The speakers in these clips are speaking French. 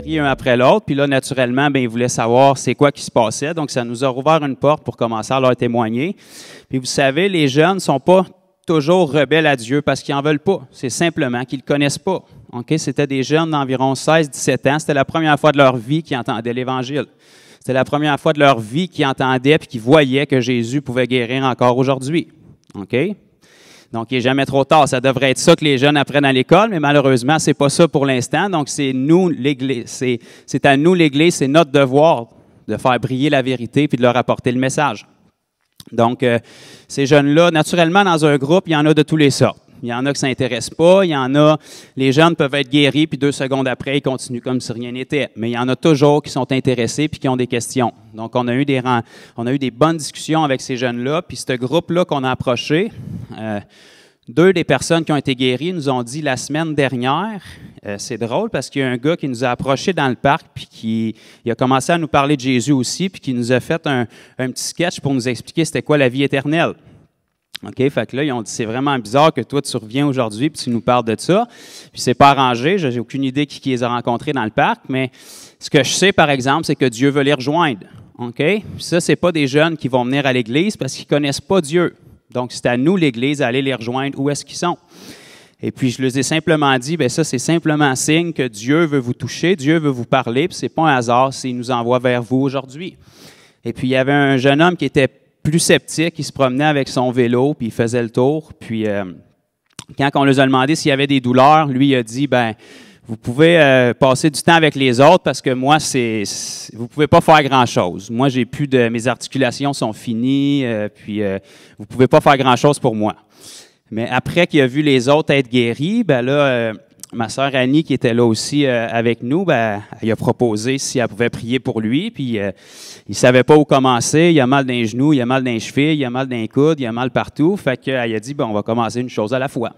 guéris un après l'autre. Puis là, naturellement, bien, ils voulaient savoir c'est quoi qui se passait. Donc, ça nous a rouvert une porte pour commencer à leur témoigner. Puis vous savez, les jeunes ne sont pas toujours rebelles à Dieu parce qu'ils n'en veulent pas. C'est simplement qu'ils ne le connaissent pas. Okay? C'était des jeunes d'environ 16-17 ans. C'était la première fois de leur vie qu'ils entendaient l'Évangile. C'était la première fois de leur vie qu'ils entendaient et qu'ils voyaient que Jésus pouvait guérir encore aujourd'hui. Okay? Donc, il n'est jamais trop tard. Ça devrait être ça que les jeunes apprennent à l'école, mais malheureusement, ce n'est pas ça pour l'instant. Donc, c'est nous, l'Église. C'est à nous, l'Église, c'est notre devoir de faire briller la vérité puis de leur apporter le message. Donc, ces jeunes-là, naturellement, dans un groupe, il y en a de tous les sortes. Il y en a qui ne s'intéressent pas, il y en a, les jeunes peuvent être guéris, puis 2 secondes après, ils continuent comme si rien n'était. Mais il y en a toujours qui sont intéressés puis qui ont des questions. Donc, on a eu des bonnes discussions avec ces jeunes-là, puis ce groupe-là qu'on a approché, 2 des personnes qui ont été guéries nous ont dit la semaine dernière, c'est drôle parce qu'il y a un gars qui nous a approchés dans le parc, puis il a commencé à nous parler de Jésus aussi, puis qui nous a fait un petit sketch pour nous expliquer c'était quoi la vie éternelle. OK, fait que là, ils ont dit, c'est vraiment bizarre que toi, tu reviens aujourd'hui puis tu nous parles de ça. Puis c'est pas arrangé, j'ai aucune idée qui les a rencontrés dans le parc, mais ce que je sais, par exemple, c'est que Dieu veut les rejoindre. OK? Puis ça, c'est pas des jeunes qui vont venir à l'Église parce qu'ils connaissent pas Dieu. Donc, c'est à nous, l'Église, d'aller les rejoindre où est-ce qu'ils sont. Et puis, je leur ai simplement dit, bien ça, c'est simplement un signe que Dieu veut vous toucher, Dieu veut vous parler, puis c'est pas un hasard s'il nous envoie vers vous aujourd'hui. Et puis, il y avait un jeune homme qui était plus sceptique, il se promenait avec son vélo, puis il faisait le tour. Puis, quand on leur a demandé s'il y avait des douleurs, lui, il a dit, bien, vous pouvez passer du temps avec les autres parce que moi, vous ne pouvez pas faire grand-chose. Moi, mes articulations sont finies, puis vous ne pouvez pas faire grand-chose pour moi. Mais après qu'il a vu les autres être guéris, ben là, ma sœur Annie, qui était là aussi avec nous, ben, elle a proposé si elle pouvait prier pour lui, puis il ne savait pas où commencer, il a mal dans les genoux, il a mal dans les chevilles, il a mal dans les coudes, il a mal partout, fait qu'elle a dit, bon, on va commencer une chose à la fois.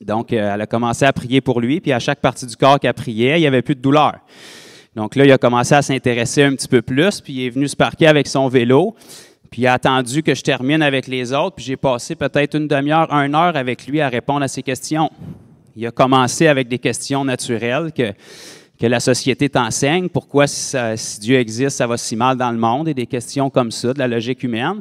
Donc, elle a commencé à prier pour lui, puis à chaque partie du corps qu'elle priait, il n'y avait plus de douleur. Donc là, il a commencé à s'intéresser un petit peu plus, puis il est venu se parquer avec son vélo, puis il a attendu que je termine avec les autres, puis j'ai passé peut-être une demi-heure, 1 heure avec lui à répondre à ses questions. Il a commencé avec des questions naturelles que la société t'enseigne. Pourquoi, si Dieu existe, ça va si mal dans le monde, et des questions comme ça, de la logique humaine.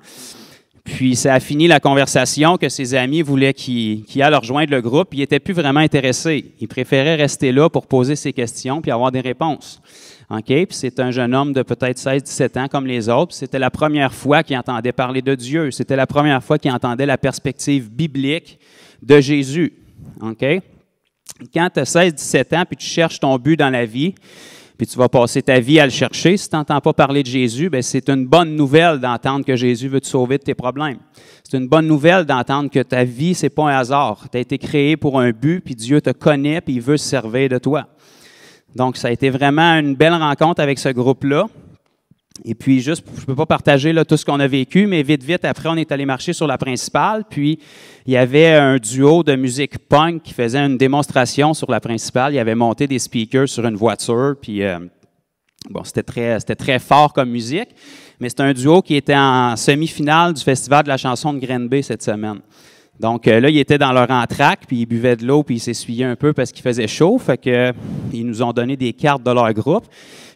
Puis, ça a fini la conversation que ses amis voulaient qu'il aille rejoindre le groupe. Il n'était plus vraiment intéressé. Il préférait rester là pour poser ses questions puis avoir des réponses. OK? Puis, c'est un jeune homme de peut-être 16-17 ans comme les autres. C'était la première fois qu'il entendait parler de Dieu. C'était la première fois qu'il entendait la perspective biblique de Jésus. OK? Quand tu as 16-17 ans puis tu cherches ton but dans la vie, puis tu vas passer ta vie à le chercher. Si tu n'entends pas parler de Jésus, bien, c'est une bonne nouvelle d'entendre que Jésus veut te sauver de tes problèmes. C'est une bonne nouvelle d'entendre que ta vie, ce n'est pas un hasard. Tu as été créé pour un but, puis Dieu te connaît, puis il veut se servir de toi. Donc, ça a été vraiment une belle rencontre avec ce groupe-là. Et puis, juste, je ne peux pas partager là, tout ce qu'on a vécu, mais vite, après, on est allé marcher sur la principale, puis il y avait un duo de musique punk qui faisait une démonstration sur la principale. Il avait monté des speakers sur une voiture, puis bon, c'était très fort comme musique, mais c'est un duo qui était en semi-finale du Festival de la chanson de Granby cette semaine. Donc là, ils étaient dans leur entracte, puis ils buvaient de l'eau, puis ils s'essuyaient un peu parce qu'il faisait chaud, fait que ils nous ont donné des cartes de leur groupe.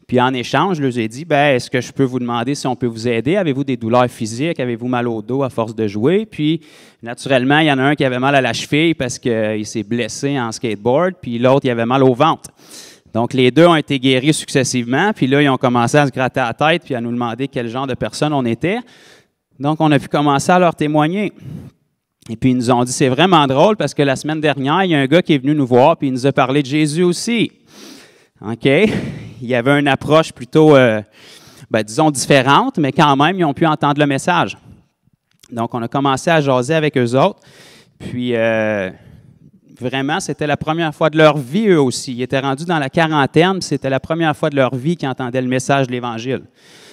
Puis en échange, je leur ai dit, ben, est-ce que je peux vous demander si on peut vous aider? Avez-vous des douleurs physiques? Avez-vous mal au dos à force de jouer? Puis, naturellement, il y en a un qui avait mal à la cheville parce qu'il s'est blessé en skateboard, puis l'autre, il avait mal au ventre. Donc, les deux ont été guéris successivement, puis là, ils ont commencé à se gratter la tête puis à nous demander quel genre de personne on était. Donc, on a pu commencer à leur témoigner. Et puis, ils nous ont dit, c'est vraiment drôle parce que la semaine dernière, il y a un gars qui est venu nous voir puis il nous a parlé de Jésus aussi. OK? Il y avait une approche plutôt, disons, différente, mais quand même, ils ont pu entendre le message. Donc, on a commencé à jaser avec eux autres. Puis, vraiment, c'était la première fois de leur vie, eux aussi. Ils étaient rendus dans la quarantaine, c'était la première fois de leur vie qu'ils entendaient le message de l'Évangile.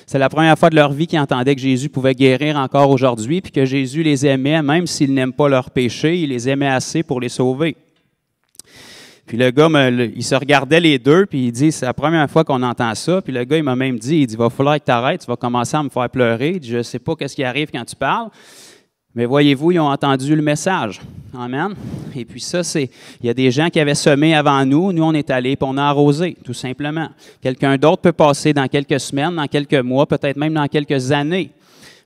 C'est la première fois de leur vie qu'ils entendaient que Jésus pouvait guérir encore aujourd'hui, puis que Jésus les aimait, même s'ils n'aiment pas leurs péchés, il les aimait assez pour les sauver. Puis le gars, il se regardait les deux, puis il dit, c'est la première fois qu'on entend ça. Puis le gars, il m'a même dit, il dit, il va falloir que tu arrêtes, tu vas commencer à me faire pleurer. Il dit, je ne sais pas qu'est-ce qui arrive quand tu parles, mais voyez-vous, ils ont entendu le message. Amen. Et puis ça, il y a des gens qui avaient semé avant nous. Nous, on est allés puis on a arrosé, tout simplement. Quelqu'un d'autre peut passer dans quelques semaines, dans quelques mois, peut-être même dans quelques années.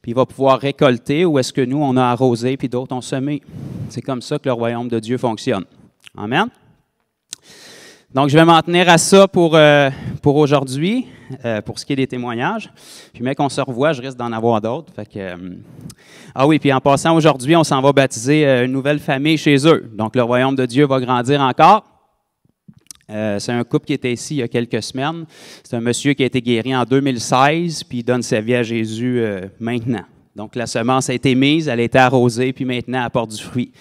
Puis il va pouvoir récolter où est-ce que nous, on a arrosé puis d'autres ont semé. C'est comme ça que le royaume de Dieu fonctionne. Amen. Donc, je vais m'en tenir à ça pour aujourd'hui, pour ce qui est des témoignages. Puis, mais qu'on se revoit, je risque d'en avoir d'autres. Fait que, ah oui, puis en passant aujourd'hui, on s'en va baptiser une nouvelle famille chez eux. Donc, le royaume de Dieu va grandir encore. C'est un couple qui était ici il y a quelques semaines. C'est un monsieur qui a été guéri en 2016, puis il donne sa vie à Jésus maintenant. Donc, la semence a été mise, elle a été arrosée, puis maintenant, elle apporte du fruit.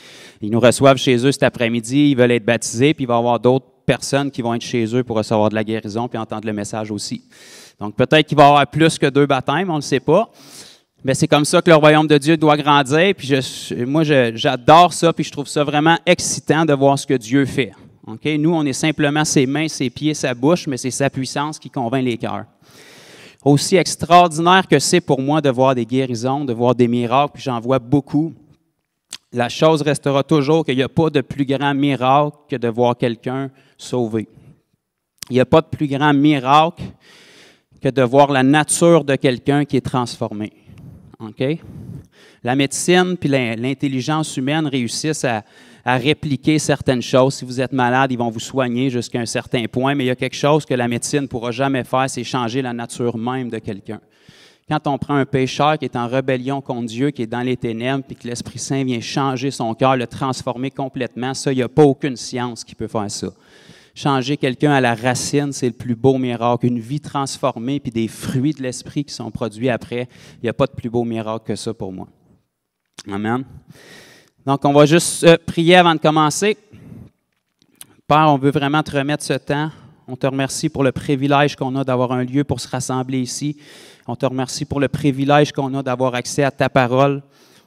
Ils nous reçoivent chez eux cet après-midi, ils veulent être baptisés, puis il va y avoir d'autres personnes qui vont être chez eux pour recevoir de la guérison puis entendre le message aussi. Donc, peut-être qu'il va y avoir plus que 2 baptêmes, on ne le sait pas. Mais c'est comme ça que le royaume de Dieu doit grandir. Puis moi, j'adore ça, puis je trouve ça vraiment excitant de voir ce que Dieu fait. Okay? Nous, on est simplement ses mains, ses pieds, sa bouche, mais c'est sa puissance qui convainc les cœurs. Aussi extraordinaire que c'est pour moi de voir des guérisons, de voir des miracles, puis j'en vois beaucoup. La chose restera toujours qu'il n'y a pas de plus grand miracle que de voir quelqu'un sauvé. Il n'y a pas de plus grand miracle que de voir la nature de quelqu'un qui est transformée. Okay? La médecine puis l'intelligence humaine réussissent à répliquer certaines choses. Si vous êtes malade, ils vont vous soigner jusqu'à un certain point, mais il y a quelque chose que la médecine ne pourra jamais faire, c'est changer la nature même de quelqu'un. Quand on prend un pécheur qui est en rébellion contre Dieu, qui est dans les ténèbres, puis que l'Esprit Saint vient changer son cœur, le transformer complètement, ça, il n'y a pas aucune science qui peut faire ça. Changer quelqu'un à la racine, c'est le plus beau miracle. Une vie transformée, puis des fruits de l'Esprit qui sont produits après, il n'y a pas de plus beau miracle que ça pour moi. Amen. Donc, on va juste prier avant de commencer. Père, on veut vraiment te remettre ce temps. On te remercie pour le privilège qu'on a d'avoir un lieu pour se rassembler ici. On te remercie pour le privilège qu'on a d'avoir accès à ta parole,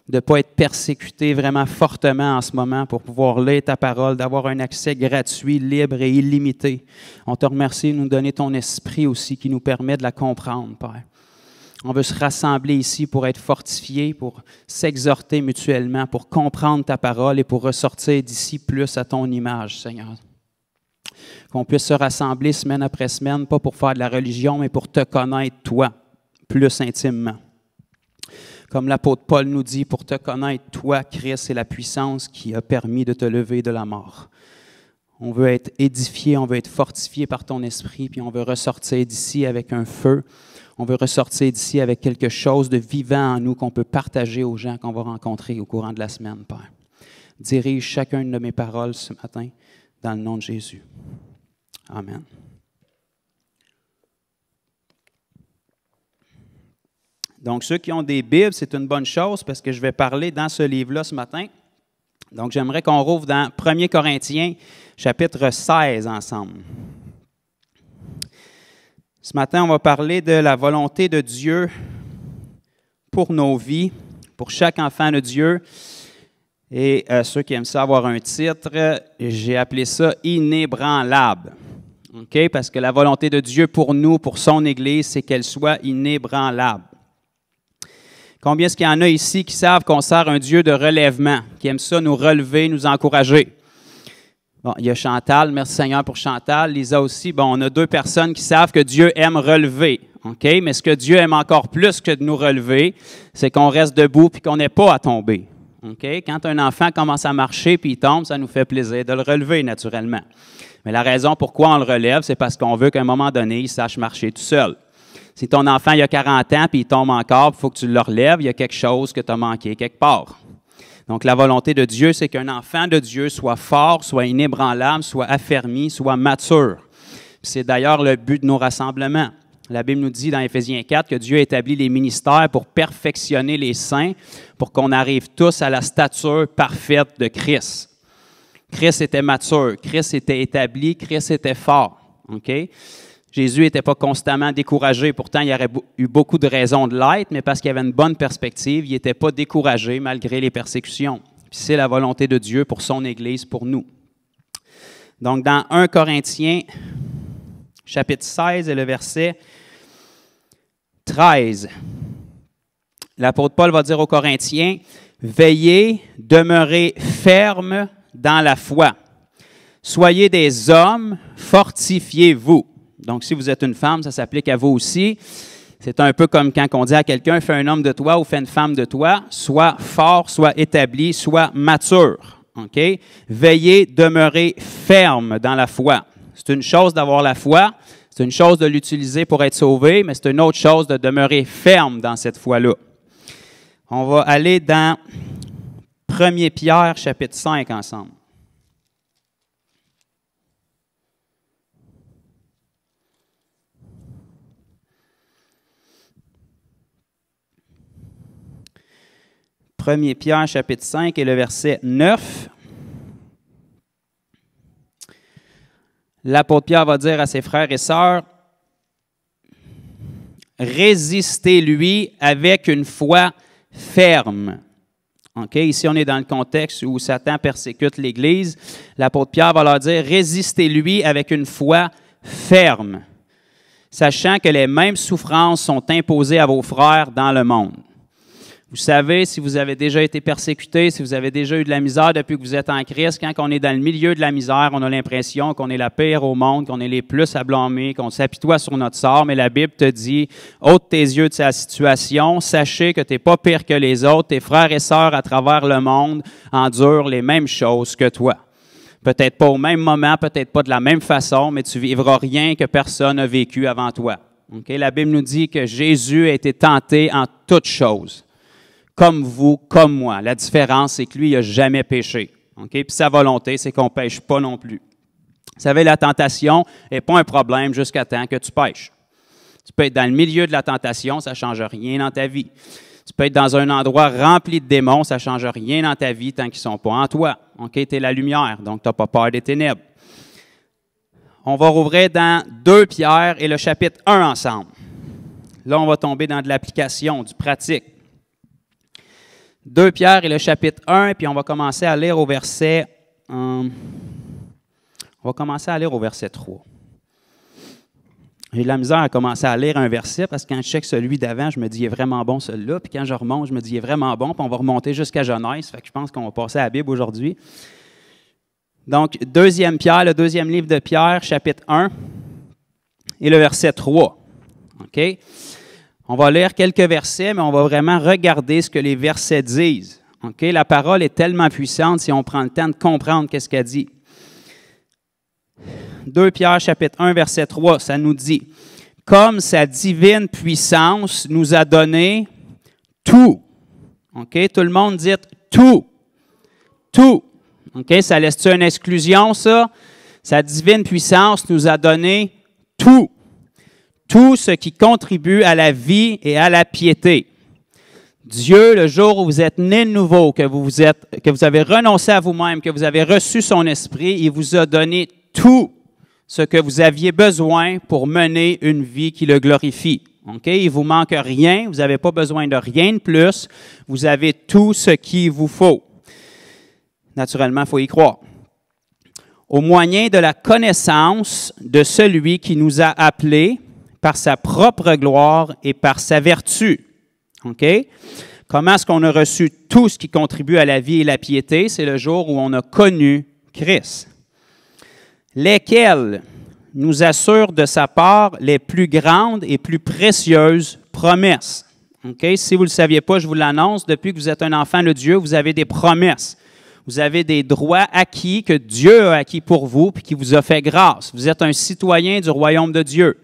de ne pas être persécuté vraiment fortement en ce moment pour pouvoir lire ta parole, d'avoir un accès gratuit, libre et illimité. On te remercie de nous donner ton esprit aussi qui nous permet de la comprendre, Père. On veut se rassembler ici pour être fortifiés, pour s'exhorter mutuellement, pour comprendre ta parole et pour ressortir d'ici plus à ton image, Seigneur. Qu'on puisse se rassembler semaine après semaine, pas pour faire de la religion, mais pour te connaître, toi, plus intimement. Comme l'apôtre Paul nous dit, pour te connaître, toi, Christ, c'est la puissance qui a permis de te lever de la mort. On veut être édifié, on veut être fortifié par ton esprit, puis on veut ressortir d'ici avec un feu. On veut ressortir d'ici avec quelque chose de vivant en nous qu'on peut partager aux gens qu'on va rencontrer au courant de la semaine, Père. Dirige chacune de mes paroles ce matin dans le nom de Jésus. Amen. Donc, ceux qui ont des Bibles, c'est une bonne chose parce que je vais parler dans ce livre-là ce matin. Donc, j'aimerais qu'on rouvre dans 1 Corinthiens, chapitre 16 ensemble. Ce matin, on va parler de la volonté de Dieu pour nos vies, pour chaque enfant de Dieu. Et ceux qui aiment ça avoir un titre, j'ai appelé ça « Inébranlable ». Okay? Parce que la volonté de Dieu pour nous, pour son Église, c'est qu'elle soit inébranlable. Combien est-ce qu'il y en a ici qui savent qu'on sert un Dieu de relèvement, qui aime ça nous relever, nous encourager? Bon, il y a Chantal, merci Seigneur pour Chantal. Lisa aussi, bon, on a 2 personnes qui savent que Dieu aime relever. Okay? Mais ce que Dieu aime encore plus que de nous relever, c'est qu'on reste debout et qu'on n'ait pas à tomber. Okay? Quand un enfant commence à marcher puis il tombe, ça nous fait plaisir de le relever naturellement. Mais la raison pourquoi on le relève, c'est parce qu'on veut qu'à un moment donné, il sache marcher tout seul. Si ton enfant il a 40 ans puis il tombe encore, il faut que tu le relèves, il y a quelque chose que tu as manqué quelque part. Donc, la volonté de Dieu, c'est qu'un enfant de Dieu soit fort, soit inébranlable, soit affermi, soit mature. C'est d'ailleurs le but de nos rassemblements. La Bible nous dit dans Éphésiens 4 que Dieu a établi les ministères pour perfectionner les saints, pour qu'on arrive tous à la stature parfaite de Christ. Christ était mature, Christ était établi, Christ était fort. Okay? Jésus n'était pas constamment découragé. Pourtant, il y aurait eu beaucoup de raisons de l'être, mais parce qu'il avait une bonne perspective, il n'était pas découragé malgré les persécutions. Puis c'est la volonté de Dieu pour son Église, pour nous. Donc, dans 1 Corinthiens, chapitre 16 et le verset 13, l'apôtre Paul va dire aux Corinthiens, « Veillez, demeurez fermes dans la foi. Soyez des hommes, fortifiez-vous. Donc, si vous êtes une femme, ça s'applique à vous aussi. C'est un peu comme quand on dit à quelqu'un, fais un homme de toi ou fais une femme de toi, sois fort, sois établi, sois mature. OK? Veillez, demeurez ferme dans la foi. C'est une chose d'avoir la foi, c'est une chose de l'utiliser pour être sauvé, mais c'est une autre chose de demeurer ferme dans cette foi-là. On va aller dans 1 Pierre, chapitre 5 ensemble. Premier Pierre, chapitre 5 et le verset 9. L'apôtre Pierre va dire à ses frères et sœurs, « Résistez-lui avec une foi ferme. » OK? Ici, on est dans le contexte où Satan persécute l'Église. L'apôtre Pierre va leur dire, « Résistez-lui avec une foi ferme, sachant que les mêmes souffrances sont imposées à vos frères dans le monde. » Vous savez, si vous avez déjà été persécuté, si vous avez déjà eu de la misère depuis que vous êtes en Christ, quand on est dans le milieu de la misère, on a l'impression qu'on est la pire au monde, qu'on est les plus à blâmer, qu'on s'apitoie sur notre sort, mais la Bible te dit, ôte tes yeux de sa situation, sachez que tu n'es pas pire que les autres, tes frères et sœurs à travers le monde endurent les mêmes choses que toi. Peut-être pas au même moment, peut-être pas de la même façon, mais tu vivras rien que personne n'a vécu avant toi. Okay? La Bible nous dit que Jésus a été tenté en toutes choses. Comme vous, comme moi. La différence, c'est que lui, il n'a jamais péché. Okay? Puis sa volonté, c'est qu'on ne pêche pas non plus. Vous savez, la tentation n'est pas un problème jusqu'à temps que tu pêches. Tu peux être dans le milieu de la tentation, ça ne change rien dans ta vie. Tu peux être dans un endroit rempli de démons, ça ne change rien dans ta vie tant qu'ils ne sont pas en toi. Okay? Tu es la lumière, donc tu n'as pas peur des ténèbres. On va rouvrir dans 2 Pierre et le chapitre 1 ensemble. Là, on va tomber dans de l'application, du pratique. 2 Pierre et le chapitre 1, puis on va commencer à lire au verset 3. J'ai de la misère à commencer à lire un verset parce que quand je check celui d'avant, je me dis, il est vraiment bon celui-là. Puis quand je remonte, je me dis, il est vraiment bon. Puis on va remonter jusqu'à Genèse. Fait que je pense qu'on va passer à la Bible aujourd'hui. Donc, 2 Pierre, le deuxième livre de Pierre, chapitre 1 et le verset 3. OK? On va lire quelques versets, mais on va vraiment regarder ce que les versets disent. Okay? La parole est tellement puissante si on prend le temps de comprendre qu'est-ce qu'elle dit. 2 Pierre, chapitre 1, verset 3, ça nous dit « Comme sa divine puissance nous a donné tout. » Okay? Tout le monde dit « tout. » Tout. Okay? Ça laisse-tu une exclusion, ça? Sa divine puissance nous a donné tout. Tout ce qui contribue à la vie et à la piété. Dieu, le jour où vous êtes né de nouveau, que vous avez renoncé à vous-même, que vous avez reçu son esprit, il vous a donné tout ce que vous aviez besoin pour mener une vie qui le glorifie. Okay? Il ne vous manque rien, vous n'avez pas besoin de rien de plus, vous avez tout ce qu'il vous faut. Naturellement, il faut y croire. Au moyen de la connaissance de celui qui nous a appelés, par sa propre gloire et par sa vertu. OK? Comment est-ce qu'on a reçu tout ce qui contribue à la vie et la piété? C'est le jour où on a connu Christ. Lesquels nous assurent de sa part les plus grandes et plus précieuses promesses. OK? Si vous ne le saviez pas, je vous l'annonce, depuis que vous êtes un enfant de Dieu, vous avez des promesses. Vous avez des droits acquis que Dieu a acquis pour vous puis qui vous a fait grâce. Vous êtes un citoyen du royaume de Dieu.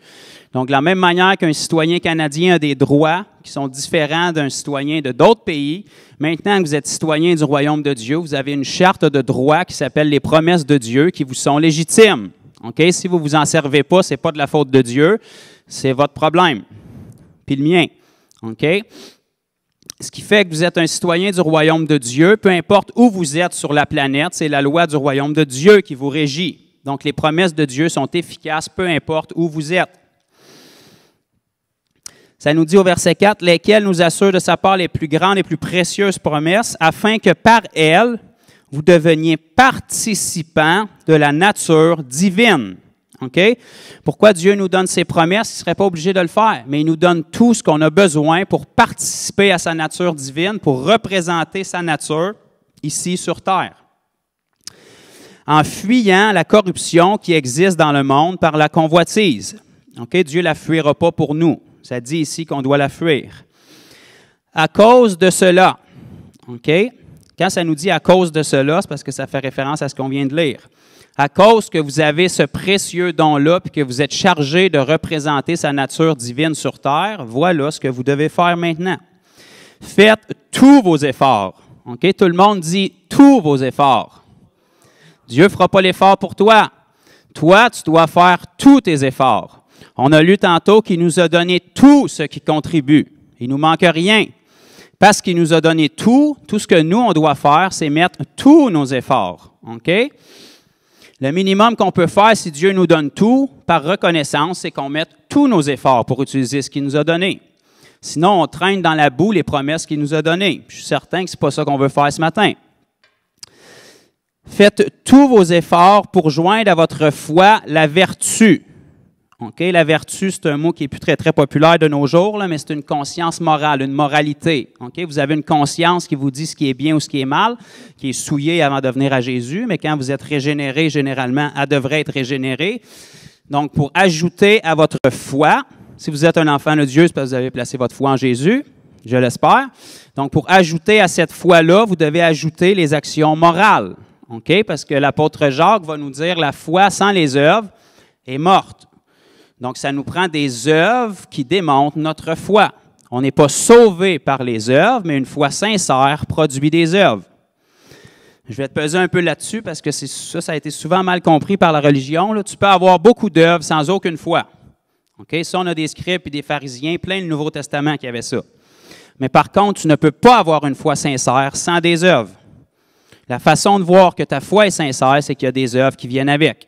Donc, de la même manière qu'un citoyen canadien a des droits qui sont différents d'un citoyen de d'autres pays, maintenant que vous êtes citoyen du royaume de Dieu, vous avez une charte de droits qui s'appelle les promesses de Dieu qui vous sont légitimes. Okay? Si vous ne vous en servez pas, ce n'est pas de la faute de Dieu, c'est votre problème, puis le mien. Okay? Ce qui fait que vous êtes un citoyen du royaume de Dieu, peu importe où vous êtes sur la planète, c'est la loi du royaume de Dieu qui vous régit. Donc, les promesses de Dieu sont efficaces, peu importe où vous êtes. Ça nous dit au verset 4, « Lesquels nous assurent de sa part les plus grandes et plus précieuses promesses, afin que par elles, vous deveniez participants de la nature divine. » OK? Pourquoi Dieu nous donne ses promesses? Il ne serait pas obligé de le faire, mais il nous donne tout ce qu'on a besoin pour participer à sa nature divine, pour représenter sa nature ici sur terre. En fuyant la corruption qui existe dans le monde par la convoitise. OK? Dieu ne la fuira pas pour nous. Ça dit ici qu'on doit la fuir. À cause de cela, OK? Quand ça nous dit à cause de cela, c'est parce que ça fait référence à ce qu'on vient de lire. À cause que vous avez ce précieux don-là, puis que vous êtes chargé de représenter sa nature divine sur terre, voilà ce que vous devez faire maintenant. Faites tous vos efforts. OK? Tout le monde dit tous vos efforts. Dieu ne fera pas l'effort pour toi. Toi, tu dois faire tous tes efforts. On a lu tantôt qu'il nous a donné tout ce qui contribue. Il ne nous manque rien. Parce qu'il nous a donné tout ce que nous, on doit faire, c'est mettre tous nos efforts. OK? Le minimum qu'on peut faire, si Dieu nous donne tout, par reconnaissance, c'est qu'on mette tous nos efforts pour utiliser ce qu'il nous a donné. Sinon, on traîne dans la boue les promesses qu'il nous a données. Je suis certain que ce n'est pas ça qu'on veut faire ce matin. Faites tous vos efforts pour joindre à votre foi la vertu. Okay? La vertu, c'est un mot qui n'est plus très, très populaire de nos jours, là, mais c'est une conscience morale, une moralité. Okay? Vous avez une conscience qui vous dit ce qui est bien ou ce qui est mal, qui est souillée avant de venir à Jésus, mais quand vous êtes régénéré, généralement, elle devrait être régénérée. Donc, pour ajouter à votre foi, si vous êtes un enfant de Dieu, c'est parce que vous avez placé votre foi en Jésus, je l'espère. Donc, pour ajouter à cette foi-là, vous devez ajouter les actions morales. Okay? Parce que l'apôtre Jacques va nous dire la foi sans les œuvres est morte. Donc, ça nous prend des œuvres qui démontrent notre foi. On n'est pas sauvé par les œuvres, mais une foi sincère produit des œuvres. Je vais te peser un peu là-dessus parce que ça a été souvent mal compris par la religion. Là. Tu peux avoir beaucoup d'œuvres sans aucune foi. Okay? Ça, on a des scribes et des pharisiens, plein de Nouveau Testament qui avaient ça. Mais par contre, tu ne peux pas avoir une foi sincère sans des œuvres. La façon de voir que ta foi est sincère, c'est qu'il y a des œuvres qui viennent avec.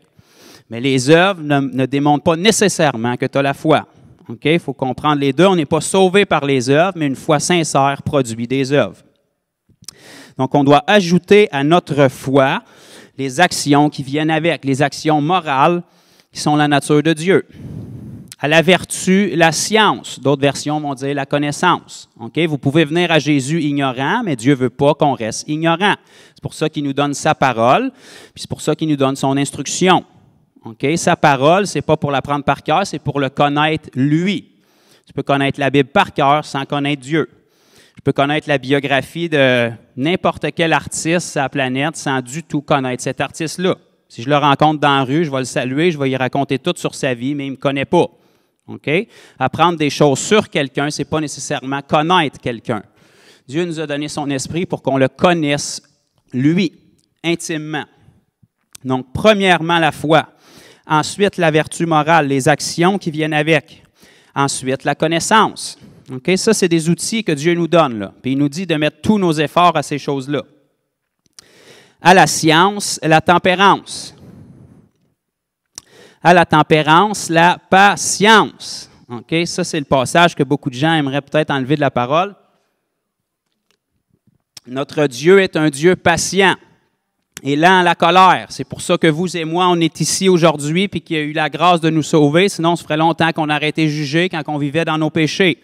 Mais les œuvres ne démontrent pas nécessairement que tu as la foi. Okay? Il faut comprendre les deux. On n'est pas sauvé par les œuvres, mais une foi sincère produit des œuvres. Donc, on doit ajouter à notre foi les actions qui viennent avec, les actions morales qui sont la nature de Dieu. À la vertu, la science. D'autres versions vont dire la connaissance. Okay? Vous pouvez venir à Jésus ignorant, mais Dieu ne veut pas qu'on reste ignorant. C'est pour ça qu'il nous donne sa parole, puis c'est pour ça qu'il nous donne son instruction. Okay? Sa parole, ce n'est pas pour l'apprendre par cœur, c'est pour le connaître lui. Tu peux connaître la Bible par cœur sans connaître Dieu. Je peux connaître la biographie de n'importe quel artiste sur la planète sans du tout connaître cet artiste-là. Si je le rencontre dans la rue, je vais le saluer, je vais y raconter tout sur sa vie, mais il ne me connaît pas. Okay? Apprendre des choses sur quelqu'un, ce n'est pas nécessairement connaître quelqu'un. Dieu nous a donné son esprit pour qu'on le connaisse, lui, intimement. Donc, premièrement, la foi. Ensuite, la vertu morale, les actions qui viennent avec. Ensuite, la connaissance. Okay? Ça, c'est des outils que Dieu nous donne. Là. Puis il nous dit de mettre tous nos efforts à ces choses-là. À la science, la tempérance. À la tempérance, la patience. Okay? Ça, c'est le passage que beaucoup de gens aimeraient peut-être enlever de la parole. Notre Dieu est un Dieu patient et lent à la colère. C'est pour ça que vous et moi, on est ici aujourd'hui puis qu'il a eu la grâce de nous sauver. Sinon, ça ferait longtemps qu'on aurait été jugés quand on vivait dans nos péchés.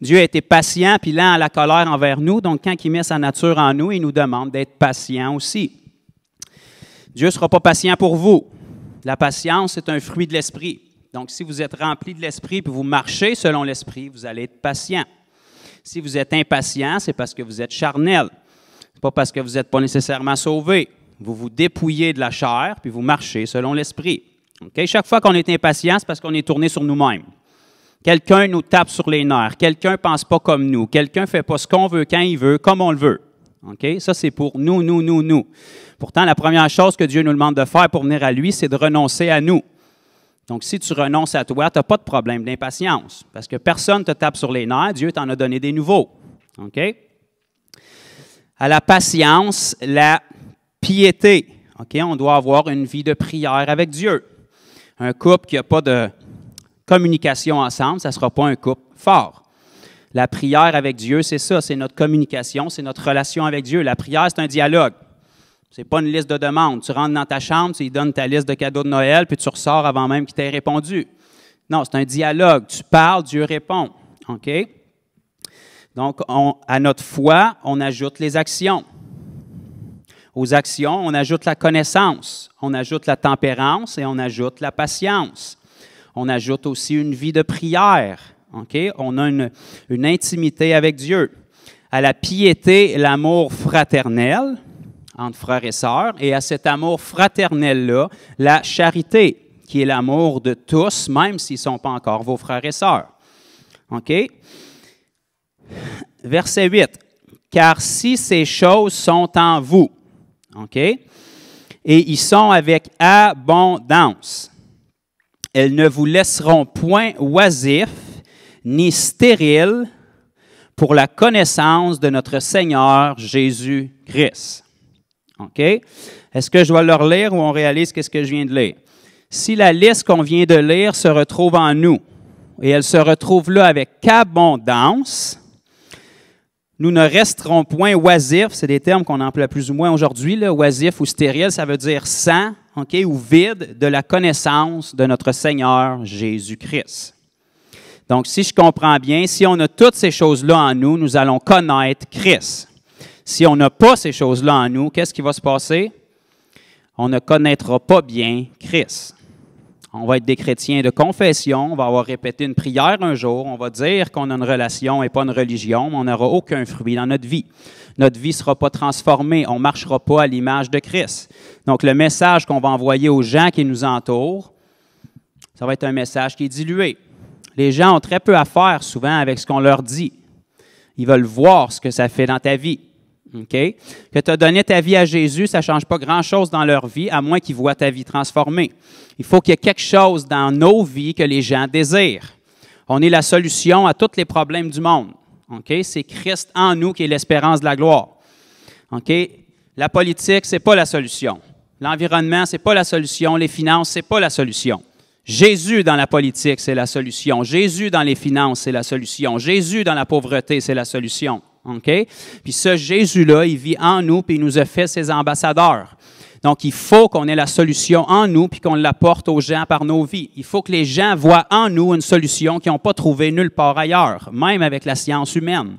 Dieu a été patient puis lent à la colère envers nous. Donc, quand il met sa nature en nous, il nous demande d'être patient aussi. Dieu ne sera pas patient pour vous. La patience, c'est un fruit de l'esprit. Donc, si vous êtes rempli de l'esprit puis vous marchez selon l'esprit, vous allez être patient. Si vous êtes impatient, c'est parce que vous êtes charnel. Ce n'est pas parce que vous n'êtes pas nécessairement sauvé. Vous vous dépouillez de la chair, puis vous marchez selon l'esprit. Okay? Chaque fois qu'on est impatient, c'est parce qu'on est tourné sur nous-mêmes. Quelqu'un nous tape sur les nerfs. Quelqu'un ne pense pas comme nous. Quelqu'un ne fait pas ce qu'on veut, quand il veut, comme on le veut. Okay? Ça, c'est pour nous. Pourtant, la première chose que Dieu nous demande de faire pour venir à lui, c'est de renoncer à nous. Donc, si tu renonces à toi, tu n'as pas de problème d'impatience. Parce que personne ne te tape sur les nerfs. Dieu t'en a donné des nouveaux. Okay? À la patience, la piété. Okay? On doit avoir une vie de prière avec Dieu. Un couple qui n'a pas de communication ensemble, ça ne sera pas un couple fort. La prière avec Dieu, c'est ça, c'est notre communication, c'est notre relation avec Dieu. La prière, c'est un dialogue. Ce n'est pas une liste de demandes. Tu rentres dans ta chambre, tu lui donnes ta liste de cadeaux de Noël, puis tu ressors avant même qu'il t'ait répondu. Non, c'est un dialogue. Tu parles, Dieu répond. OK? Donc, à notre foi, on ajoute les actions. Aux actions, on ajoute la connaissance, on ajoute la tempérance et on ajoute la patience. On ajoute aussi une vie de prière. Okay? On a une intimité avec Dieu. À la piété, l'amour fraternel entre frères et sœurs, et à cet amour fraternel-là, la charité, qui est l'amour de tous, même s'ils ne sont pas encore vos frères et sœurs. OK? Verset 8. « Car si ces choses sont en vous, OK? Et ils sont avec abondance. Elles ne vous laisseront point oisifs ni stériles pour la connaissance de notre Seigneur Jésus-Christ. » OK? Est-ce que je dois le relire ou on réalise qu'est-ce que je viens de lire? Si la liste qu'on vient de lire se retrouve en nous, et elle se retrouve là avec abondance, nous ne resterons point oisifs, c'est des termes qu'on emploie plus ou moins aujourd'hui, là, oisif ou stérile, ça veut dire sans, okay, ou vide de la connaissance de notre Seigneur Jésus-Christ. Donc, si je comprends bien, si on a toutes ces choses-là en nous, nous allons connaître Christ. Si on n'a pas ces choses-là en nous, qu'est-ce qui va se passer? On ne connaîtra pas bien Christ. On va être des chrétiens de confession, on va avoir répété une prière un jour, on va dire qu'on a une relation et pas une religion, mais on n'aura aucun fruit dans notre vie. Notre vie ne sera pas transformée, on ne marchera pas à l'image de Christ. Donc, le message qu'on va envoyer aux gens qui nous entourent, ça va être un message qui est dilué. Les gens ont très peu à faire souvent avec ce qu'on leur dit. Ils veulent voir ce que ça fait dans ta vie. Okay? Que tu as donné ta vie à Jésus, ça ne change pas grand-chose dans leur vie, à moins qu'ils voient ta vie transformée. Il faut qu'il y ait quelque chose dans nos vies que les gens désirent. On est la solution à tous les problèmes du monde. Okay? C'est Christ en nous qui est l'espérance de la gloire. Okay? La politique, ce n'est pas la solution. L'environnement, ce n'est pas la solution. Les finances, ce n'est pas la solution. Jésus dans la politique, c'est la solution. Jésus dans les finances, c'est la solution. Jésus dans la pauvreté, c'est la solution. Okay? Puis ce Jésus-là, il vit en nous, puis il nous a fait ses ambassadeurs. Donc, il faut qu'on ait la solution en nous, puis qu'on l'apporte aux gens par nos vies. Il faut que les gens voient en nous une solution qu'ils n'ont pas trouvée nulle part ailleurs, même avec la science humaine.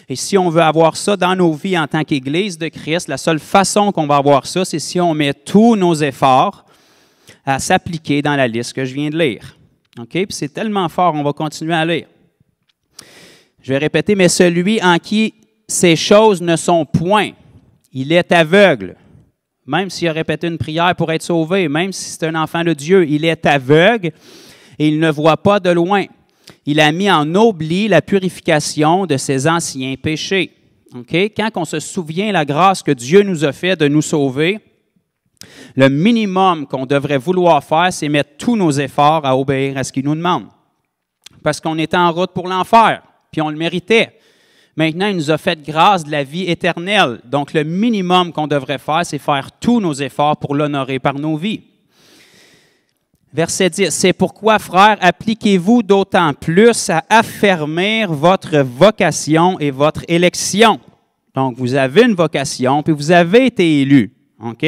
Et si on veut avoir ça dans nos vies en tant qu'Église de Christ, la seule façon qu'on va avoir ça, c'est si on met tous nos efforts à s'appliquer dans la liste que je viens de lire. Okay? Puis c'est tellement fort, on va continuer à lire. Je vais répéter, mais celui en qui ces choses ne sont point, il est aveugle. Même s'il a répété une prière pour être sauvé, même si c'est un enfant de Dieu, il est aveugle et il ne voit pas de loin. Il a mis en oubli la purification de ses anciens péchés. Okay? Quand on se souvient de la grâce que Dieu nous a fait de nous sauver, le minimum qu'on devrait vouloir faire, c'est mettre tous nos efforts à obéir à ce qu'il nous demande. Parce qu'on était en route pour l'enfer, puis on le méritait. Maintenant, il nous a fait grâce de la vie éternelle. Donc, le minimum qu'on devrait faire, c'est faire tous nos efforts pour l'honorer par nos vies. Verset 10. « C'est pourquoi, frères, appliquez-vous d'autant plus à affermir votre vocation et votre élection. » Donc, vous avez une vocation, puis vous avez été élu. OK?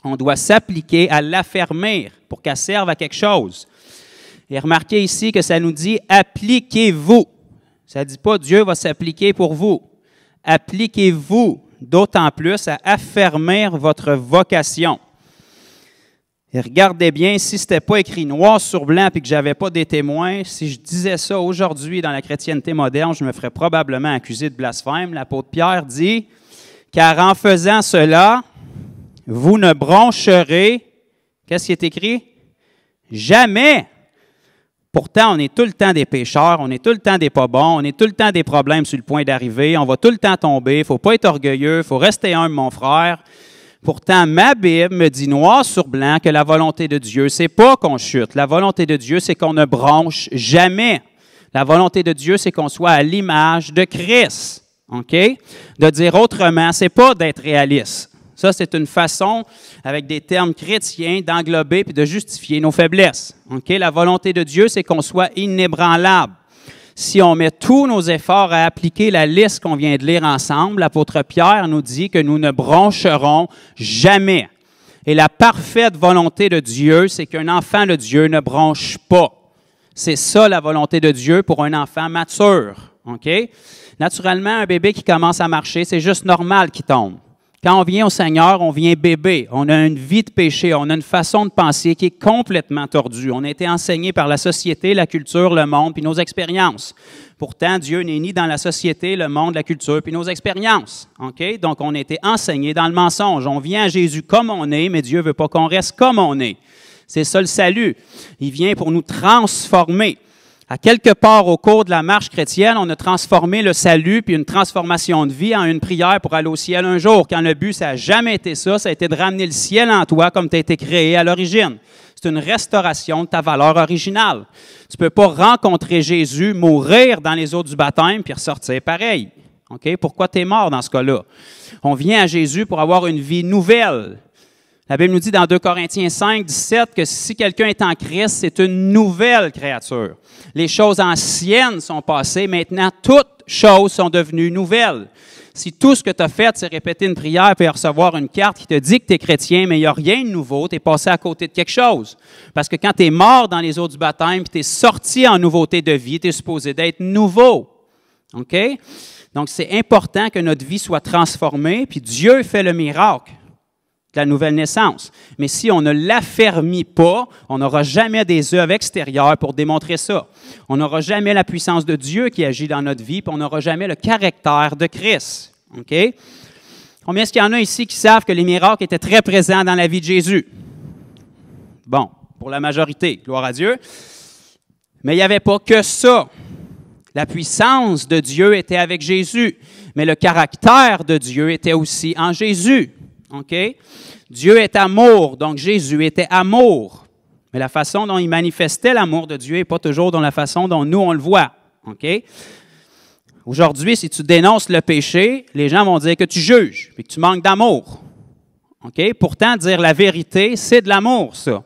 On doit s'appliquer à l'affermir pour qu'elle serve à quelque chose. Et remarquez ici que ça nous dit « appliquez-vous ». Ça ne dit pas « Dieu va s'appliquer pour vous ». Appliquez-vous d'autant plus à affermir votre vocation. Et regardez bien, si ce n'était pas écrit noir sur blanc et que je n'avais pas des témoins, si je disais ça aujourd'hui dans la chrétienté moderne, je me ferais probablement accuser de blasphème. L'apôtre Pierre dit « Car en faisant cela, vous ne broncherez, qu'est-ce qui est écrit? Jamais. Pourtant, on est tout le temps des pécheurs, on est tout le temps des pas bons, on est tout le temps des problèmes sur le point d'arriver, on va tout le temps tomber, il ne faut pas être orgueilleux, il faut rester humble, mon frère. Pourtant, ma Bible me dit noir sur blanc que la volonté de Dieu, c'est pas qu'on chute. La volonté de Dieu, c'est qu'on ne bronche jamais. La volonté de Dieu, c'est qu'on soit à l'image de Christ. OK? De dire autrement, c'est pas d'être réaliste. Ça, c'est une façon, avec des termes chrétiens, d'englober et de justifier nos faiblesses. Okay? La volonté de Dieu, c'est qu'on soit inébranlable. Si on met tous nos efforts à appliquer la liste qu'on vient de lire ensemble, l'apôtre Pierre nous dit que nous ne broncherons jamais. Et la parfaite volonté de Dieu, c'est qu'un enfant de Dieu ne bronche pas. C'est ça la volonté de Dieu pour un enfant mature. OK? Naturellement, un bébé qui commence à marcher, c'est juste normal qu'il tombe. Quand on vient au Seigneur, on vient bébé. On a une vie de péché, on a une façon de penser qui est complètement tordue. On a été enseigné par la société, la culture, le monde, puis nos expériences. Pourtant, Dieu n'est ni dans la société, le monde, la culture, puis nos expériences. OK? Donc, on a été enseigné dans le mensonge. On vient à Jésus comme on est, mais Dieu ne veut pas qu'on reste comme on est. C'est ça le salut. Il vient pour nous transformer. À quelque part au cours de la marche chrétienne, on a transformé le salut puis une transformation de vie en une prière pour aller au ciel un jour. Quand le but, ça n'a jamais été ça, ça a été de ramener le ciel en toi comme tu as été créé à l'origine. C'est une restauration de ta valeur originale. Tu ne peux pas rencontrer Jésus, mourir dans les eaux du baptême puis ressortir pareil. Okay? Pourquoi tu es mort dans ce cas-là? On vient à Jésus pour avoir une vie nouvelle. La Bible nous dit dans 2 Corinthiens 5, 17 que si quelqu'un est en Christ, c'est une nouvelle créature. Les choses anciennes sont passées, maintenant toutes choses sont devenues nouvelles. Si tout ce que tu as fait, c'est répéter une prière et recevoir une carte qui te dit que tu es chrétien, mais il n'y a rien de nouveau, tu es passé à côté de quelque chose. Parce que quand tu es mort dans les eaux du baptême et tu es sorti en nouveauté de vie, tu es supposé d'être nouveau. OK? Donc, c'est important que notre vie soit transformée, puis Dieu fait le miracle de la nouvelle naissance. Mais si on ne l'affermit pas, on n'aura jamais des œuvres extérieures pour démontrer ça. On n'aura jamais la puissance de Dieu qui agit dans notre vie, puis on n'aura jamais le caractère de Christ. OK? Combien est-ce qu'il y en a ici qui savent que les miracles étaient très présents dans la vie de Jésus? Bon, pour la majorité, gloire à Dieu. Mais il n'y avait pas que ça. La puissance de Dieu était avec Jésus, mais le caractère de Dieu était aussi en Jésus. OK? Dieu est amour, donc Jésus était amour. Mais la façon dont il manifestait l'amour de Dieu n'est pas toujours dans la façon dont nous, on le voit. OK? Aujourd'hui, si tu dénonces le péché, les gens vont dire que tu juges et que tu manques d'amour. OK? Pourtant, dire la vérité, c'est de l'amour, ça.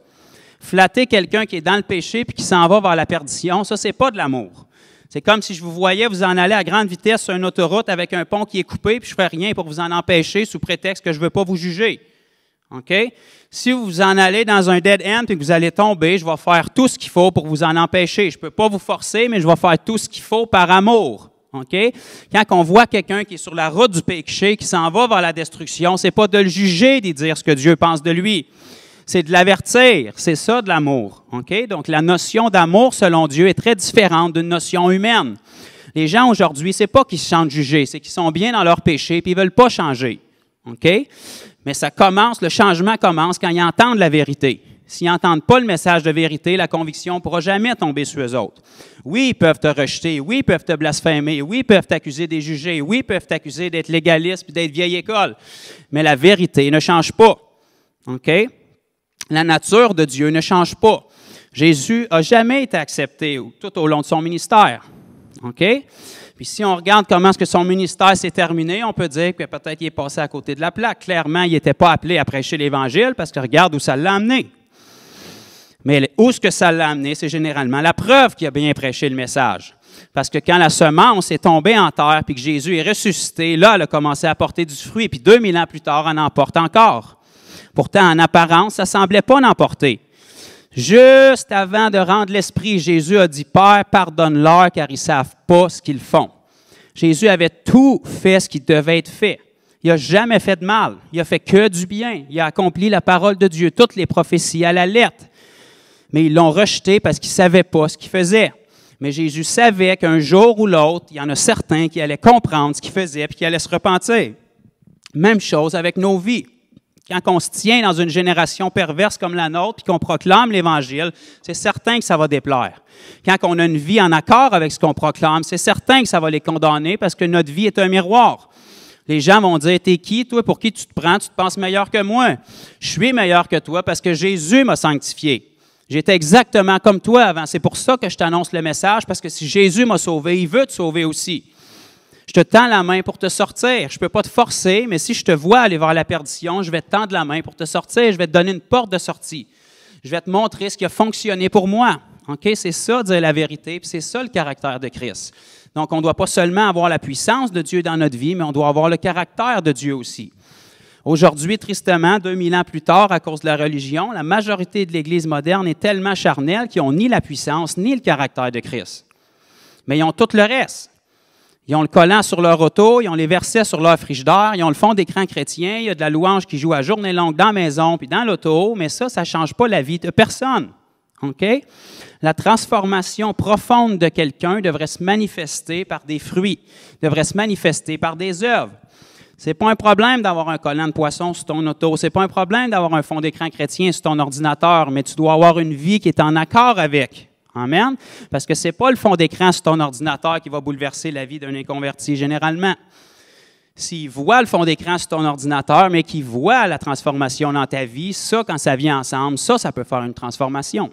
Flatter quelqu'un qui est dans le péché puis qui s'en va vers la perdition, ça, c'est pas de l'amour. C'est comme si je vous voyais vous en aller à grande vitesse sur une autoroute avec un pont qui est coupé, puis je ne fais rien pour vous en empêcher sous prétexte que je ne veux pas vous juger. OK? Si vous vous en allez dans un dead end et que vous allez tomber, je vais faire tout ce qu'il faut pour vous en empêcher. Je ne peux pas vous forcer, mais je vais faire tout ce qu'il faut par amour. OK? Quand on voit quelqu'un qui est sur la route du péché, qui s'en va vers la destruction, ce n'est pas de le juger, d'y dire ce que Dieu pense de lui. C'est de l'avertir. C'est ça de l'amour. OK? Donc, la notion d'amour, selon Dieu, est très différente d'une notion humaine. Les gens aujourd'hui, c'est pas qu'ils se sentent jugés, c'est qu'ils sont bien dans leur péché et ils ne veulent pas changer. OK? Mais ça commence, le changement commence quand ils entendent la vérité. S'ils n'entendent pas le message de vérité, la conviction ne pourra jamais tomber sur eux autres. Oui, ils peuvent te rejeter. Oui, ils peuvent te blasphémer. Oui, ils peuvent t'accuser des jugés. Oui, ils peuvent t'accuser d'être légaliste et d'être vieille école. Mais la vérité ne change pas. OK? La nature de Dieu ne change pas. Jésus n'a jamais été accepté tout au long de son ministère. OK? Puis si on regarde comment est-ce que son ministère s'est terminé, on peut dire que peut-être il est passé à côté de la plaque. Clairement, il n'était pas appelé à prêcher l'Évangile parce que regarde où ça l'a amené. Mais où est-ce que ça l'a amené? C'est généralement la preuve qu'il a bien prêché le message. Parce que quand la semence est tombée en terre puis que Jésus est ressuscité, là, elle a commencé à porter du fruit. Puis 2000 ans plus tard, elle en porte encore. Pourtant, en apparence, ça ne semblait pas en porter. Juste avant de rendre l'Esprit, Jésus a dit, « Père, pardonne-leur, car ils ne savent pas ce qu'ils font. » Jésus avait tout fait ce qui devait être fait. Il n'a jamais fait de mal. Il a fait que du bien. Il a accompli la parole de Dieu, toutes les prophéties à la lettre. Mais ils l'ont rejeté parce qu'ils ne savaient pas ce qu'ils faisaient. Mais Jésus savait qu'un jour ou l'autre, il y en a certains qui allaient comprendre ce qu'ils faisaient et qui allaient se repentir. Même chose avec nos vies. Quand on se tient dans une génération perverse comme la nôtre et qu'on proclame l'Évangile, c'est certain que ça va déplaire. Quand on a une vie en accord avec ce qu'on proclame, c'est certain que ça va les condamner parce que notre vie est un miroir. Les gens vont dire, « T'es qui, toi? Pour qui tu te prends? Tu te penses meilleur que moi? » Je suis meilleur que toi parce que Jésus m'a sanctifié. J'étais exactement comme toi avant. C'est pour ça que je t'annonce le message, parce que si Jésus m'a sauvé, il veut te sauver aussi. Je te tends la main pour te sortir. Je ne peux pas te forcer, mais si je te vois aller vers la perdition, je vais te tendre la main pour te sortir. Je vais te donner une porte de sortie. Je vais te montrer ce qui a fonctionné pour moi. OK? C'est ça, dire la vérité, puis c'est ça le caractère de Christ. Donc, on ne doit pas seulement avoir la puissance de Dieu dans notre vie, mais on doit avoir le caractère de Dieu aussi. Aujourd'hui, tristement, 2000 ans plus tard, à cause de la religion, la majorité de l'Église moderne est tellement charnelle qu'ils n'ont ni la puissance ni le caractère de Christ. Mais ils ont tout le reste. Ils ont le collant sur leur auto, ils ont les versets sur leur frigidaire, ils ont le fond d'écran chrétien, il y a de la louange qui joue à journée longue dans la maison puis dans l'auto, mais ça ne change pas la vie de personne. OK? La transformation profonde de quelqu'un devrait se manifester par des fruits, devrait se manifester par des œuvres. Ce n'est pas un problème d'avoir un collant de poisson sur ton auto, ce n'est pas un problème d'avoir un fond d'écran chrétien sur ton ordinateur, mais tu dois avoir une vie qui est en accord avec. Amen? Parce que ce n'est pas le fond d'écran sur ton ordinateur qui va bouleverser la vie d'un inconverti généralement. S'il voit le fond d'écran sur ton ordinateur, mais qu'il voit la transformation dans ta vie, ça, quand ça vient ensemble, ça peut faire une transformation.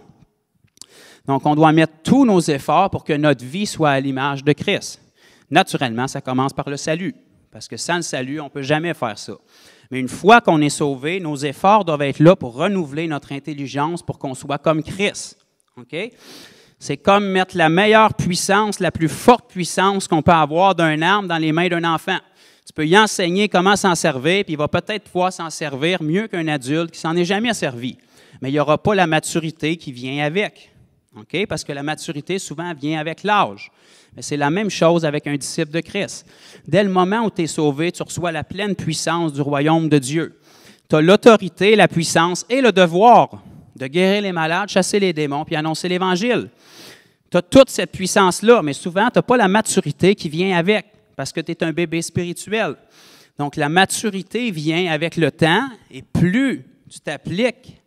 Donc, on doit mettre tous nos efforts pour que notre vie soit à l'image de Christ. Naturellement, ça commence par le salut. Parce que sans le salut, on ne peut jamais faire ça. Mais une fois qu'on est sauvé, nos efforts doivent être là pour renouveler notre intelligence pour qu'on soit comme Christ. OK? C'est comme mettre la meilleure puissance, la plus forte puissance qu'on peut avoir d'une arme dans les mains d'un enfant. Tu peux y enseigner comment s'en servir, puis il va peut-être pouvoir s'en servir mieux qu'un adulte qui s'en est jamais servi. Mais il n'y aura pas la maturité qui vient avec. OK? Parce que la maturité, souvent, vient avec l'âge. Mais c'est la même chose avec un disciple de Christ. Dès le moment où tu es sauvé, tu reçois la pleine puissance du royaume de Dieu. Tu as l'autorité, la puissance et le devoir de guérir les malades, chasser les démons, puis annoncer l'Évangile. Tu as toute cette puissance-là, mais souvent, tu n'as pas la maturité qui vient avec, parce que tu es un bébé spirituel. Donc, la maturité vient avec le temps, et plus tu t'appliques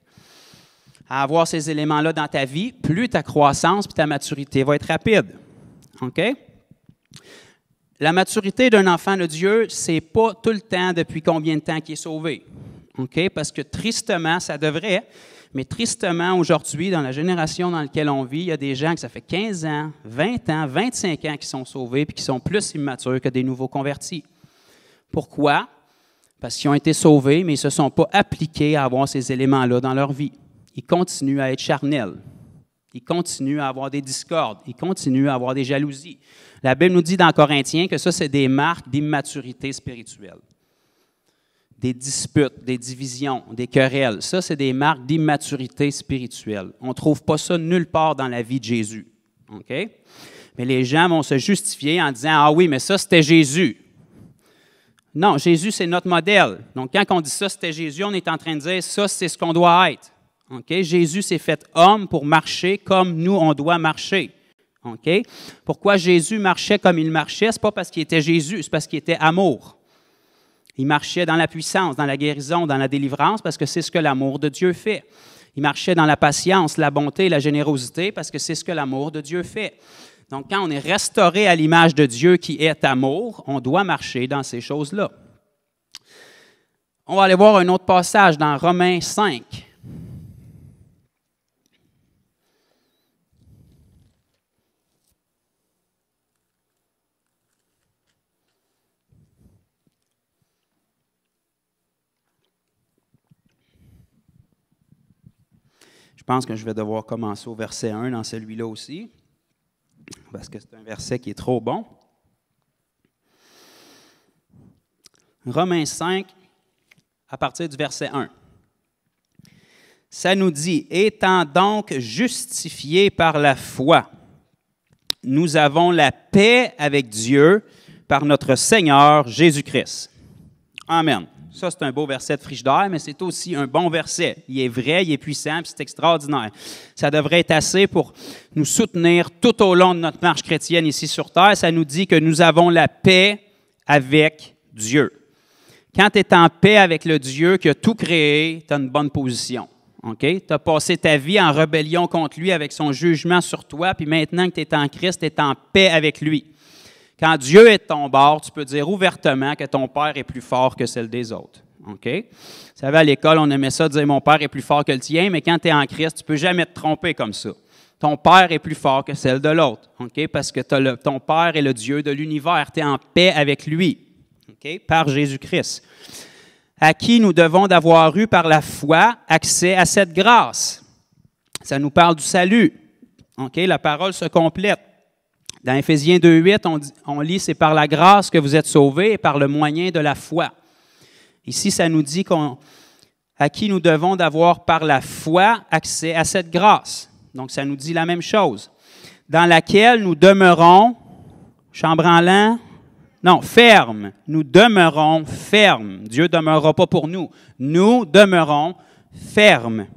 à avoir ces éléments-là dans ta vie, plus ta croissance et ta maturité va être rapide. OK? La maturité d'un enfant de Dieu, ce n'est pas tout le temps depuis combien de temps qu'il est sauvé. OK? Parce que tristement, ça devrait, mais tristement, aujourd'hui, dans la génération dans laquelle on vit, il y a des gens que ça fait 15 ans, 20 ans, 25 ans qui sont sauvés et qui sont plus immatures que des nouveaux convertis. Pourquoi? Parce qu'ils ont été sauvés, mais ils ne se sont pas appliqués à avoir ces éléments-là dans leur vie. Ils continuent à être charnels. Ils continuent à avoir des discordes. Ils continuent à avoir des jalousies. La Bible nous dit dans Corinthiens que ça, c'est des marques d'immaturité spirituelle. Des disputes, des divisions, des querelles. Ça, c'est des marques d'immaturité spirituelle. On ne trouve pas ça nulle part dans la vie de Jésus. OK? Mais les gens vont se justifier en disant « Ah oui, mais ça, c'était Jésus. » Non, Jésus, c'est notre modèle. Donc, quand on dit ça, c'était Jésus, on est en train de dire « Ça, c'est ce qu'on doit être. » Okay? Jésus s'est fait homme pour marcher comme nous, on doit marcher. Okay? Pourquoi Jésus marchait comme il marchait? Ce n'est pas parce qu'il était Jésus, c'est parce qu'il était amour. Il marchait dans la puissance, dans la guérison, dans la délivrance, parce que c'est ce que l'amour de Dieu fait. Il marchait dans la patience, la bonté, la générosité, parce que c'est ce que l'amour de Dieu fait. Donc, quand on est restauré à l'image de Dieu qui est amour, on doit marcher dans ces choses-là. On va aller voir un autre passage dans Romains 5. Je pense que je vais devoir commencer au verset 1 dans celui-là aussi, parce que c'est un verset qui est trop bon. Romains 5, à partir du verset 1. Ça nous dit, « Étant donc justifiés par la foi, nous avons la paix avec Dieu par notre Seigneur Jésus-Christ. » Amen. Ça, c'est un beau verset de frigidaire, mais c'est aussi un bon verset. Il est vrai, il est puissant, puis c'est extraordinaire. Ça devrait être assez pour nous soutenir tout au long de notre marche chrétienne ici sur terre. Ça nous dit que nous avons la paix avec Dieu. Quand tu es en paix avec le Dieu qui a tout créé, tu as une bonne position. Okay? Tu as passé ta vie en rébellion contre lui avec son jugement sur toi, puis maintenant que tu es en Christ, tu es en paix avec lui. Quand Dieu est de ton bord, tu peux dire ouvertement que ton Père est plus fort que celle des autres. Okay? Vous savez, à l'école, on aimait ça dire « mon Père est plus fort que le tien », mais quand tu es en Christ, tu ne peux jamais te tromper comme ça. Ton Père est plus fort que celle de l'autre, okay? Parce que ton Père est le Dieu de l'univers, tu es en paix avec lui, okay? Par Jésus-Christ, à qui nous devons d'avoir eu par la foi accès à cette grâce. Ça nous parle du salut. OK? La parole se complète. Dans Éphésiens 2,8, on lit « C'est par la grâce que vous êtes sauvés et par le moyen de la foi ». Ici, ça nous dit à qui nous devons d'avoir par la foi accès à cette grâce. Donc, ça nous dit la même chose. Dans laquelle nous demeurons, chambranlant, non, fermes. Nous demeurons fermes. Dieu ne demeurera pas pour nous. Nous demeurons fermes.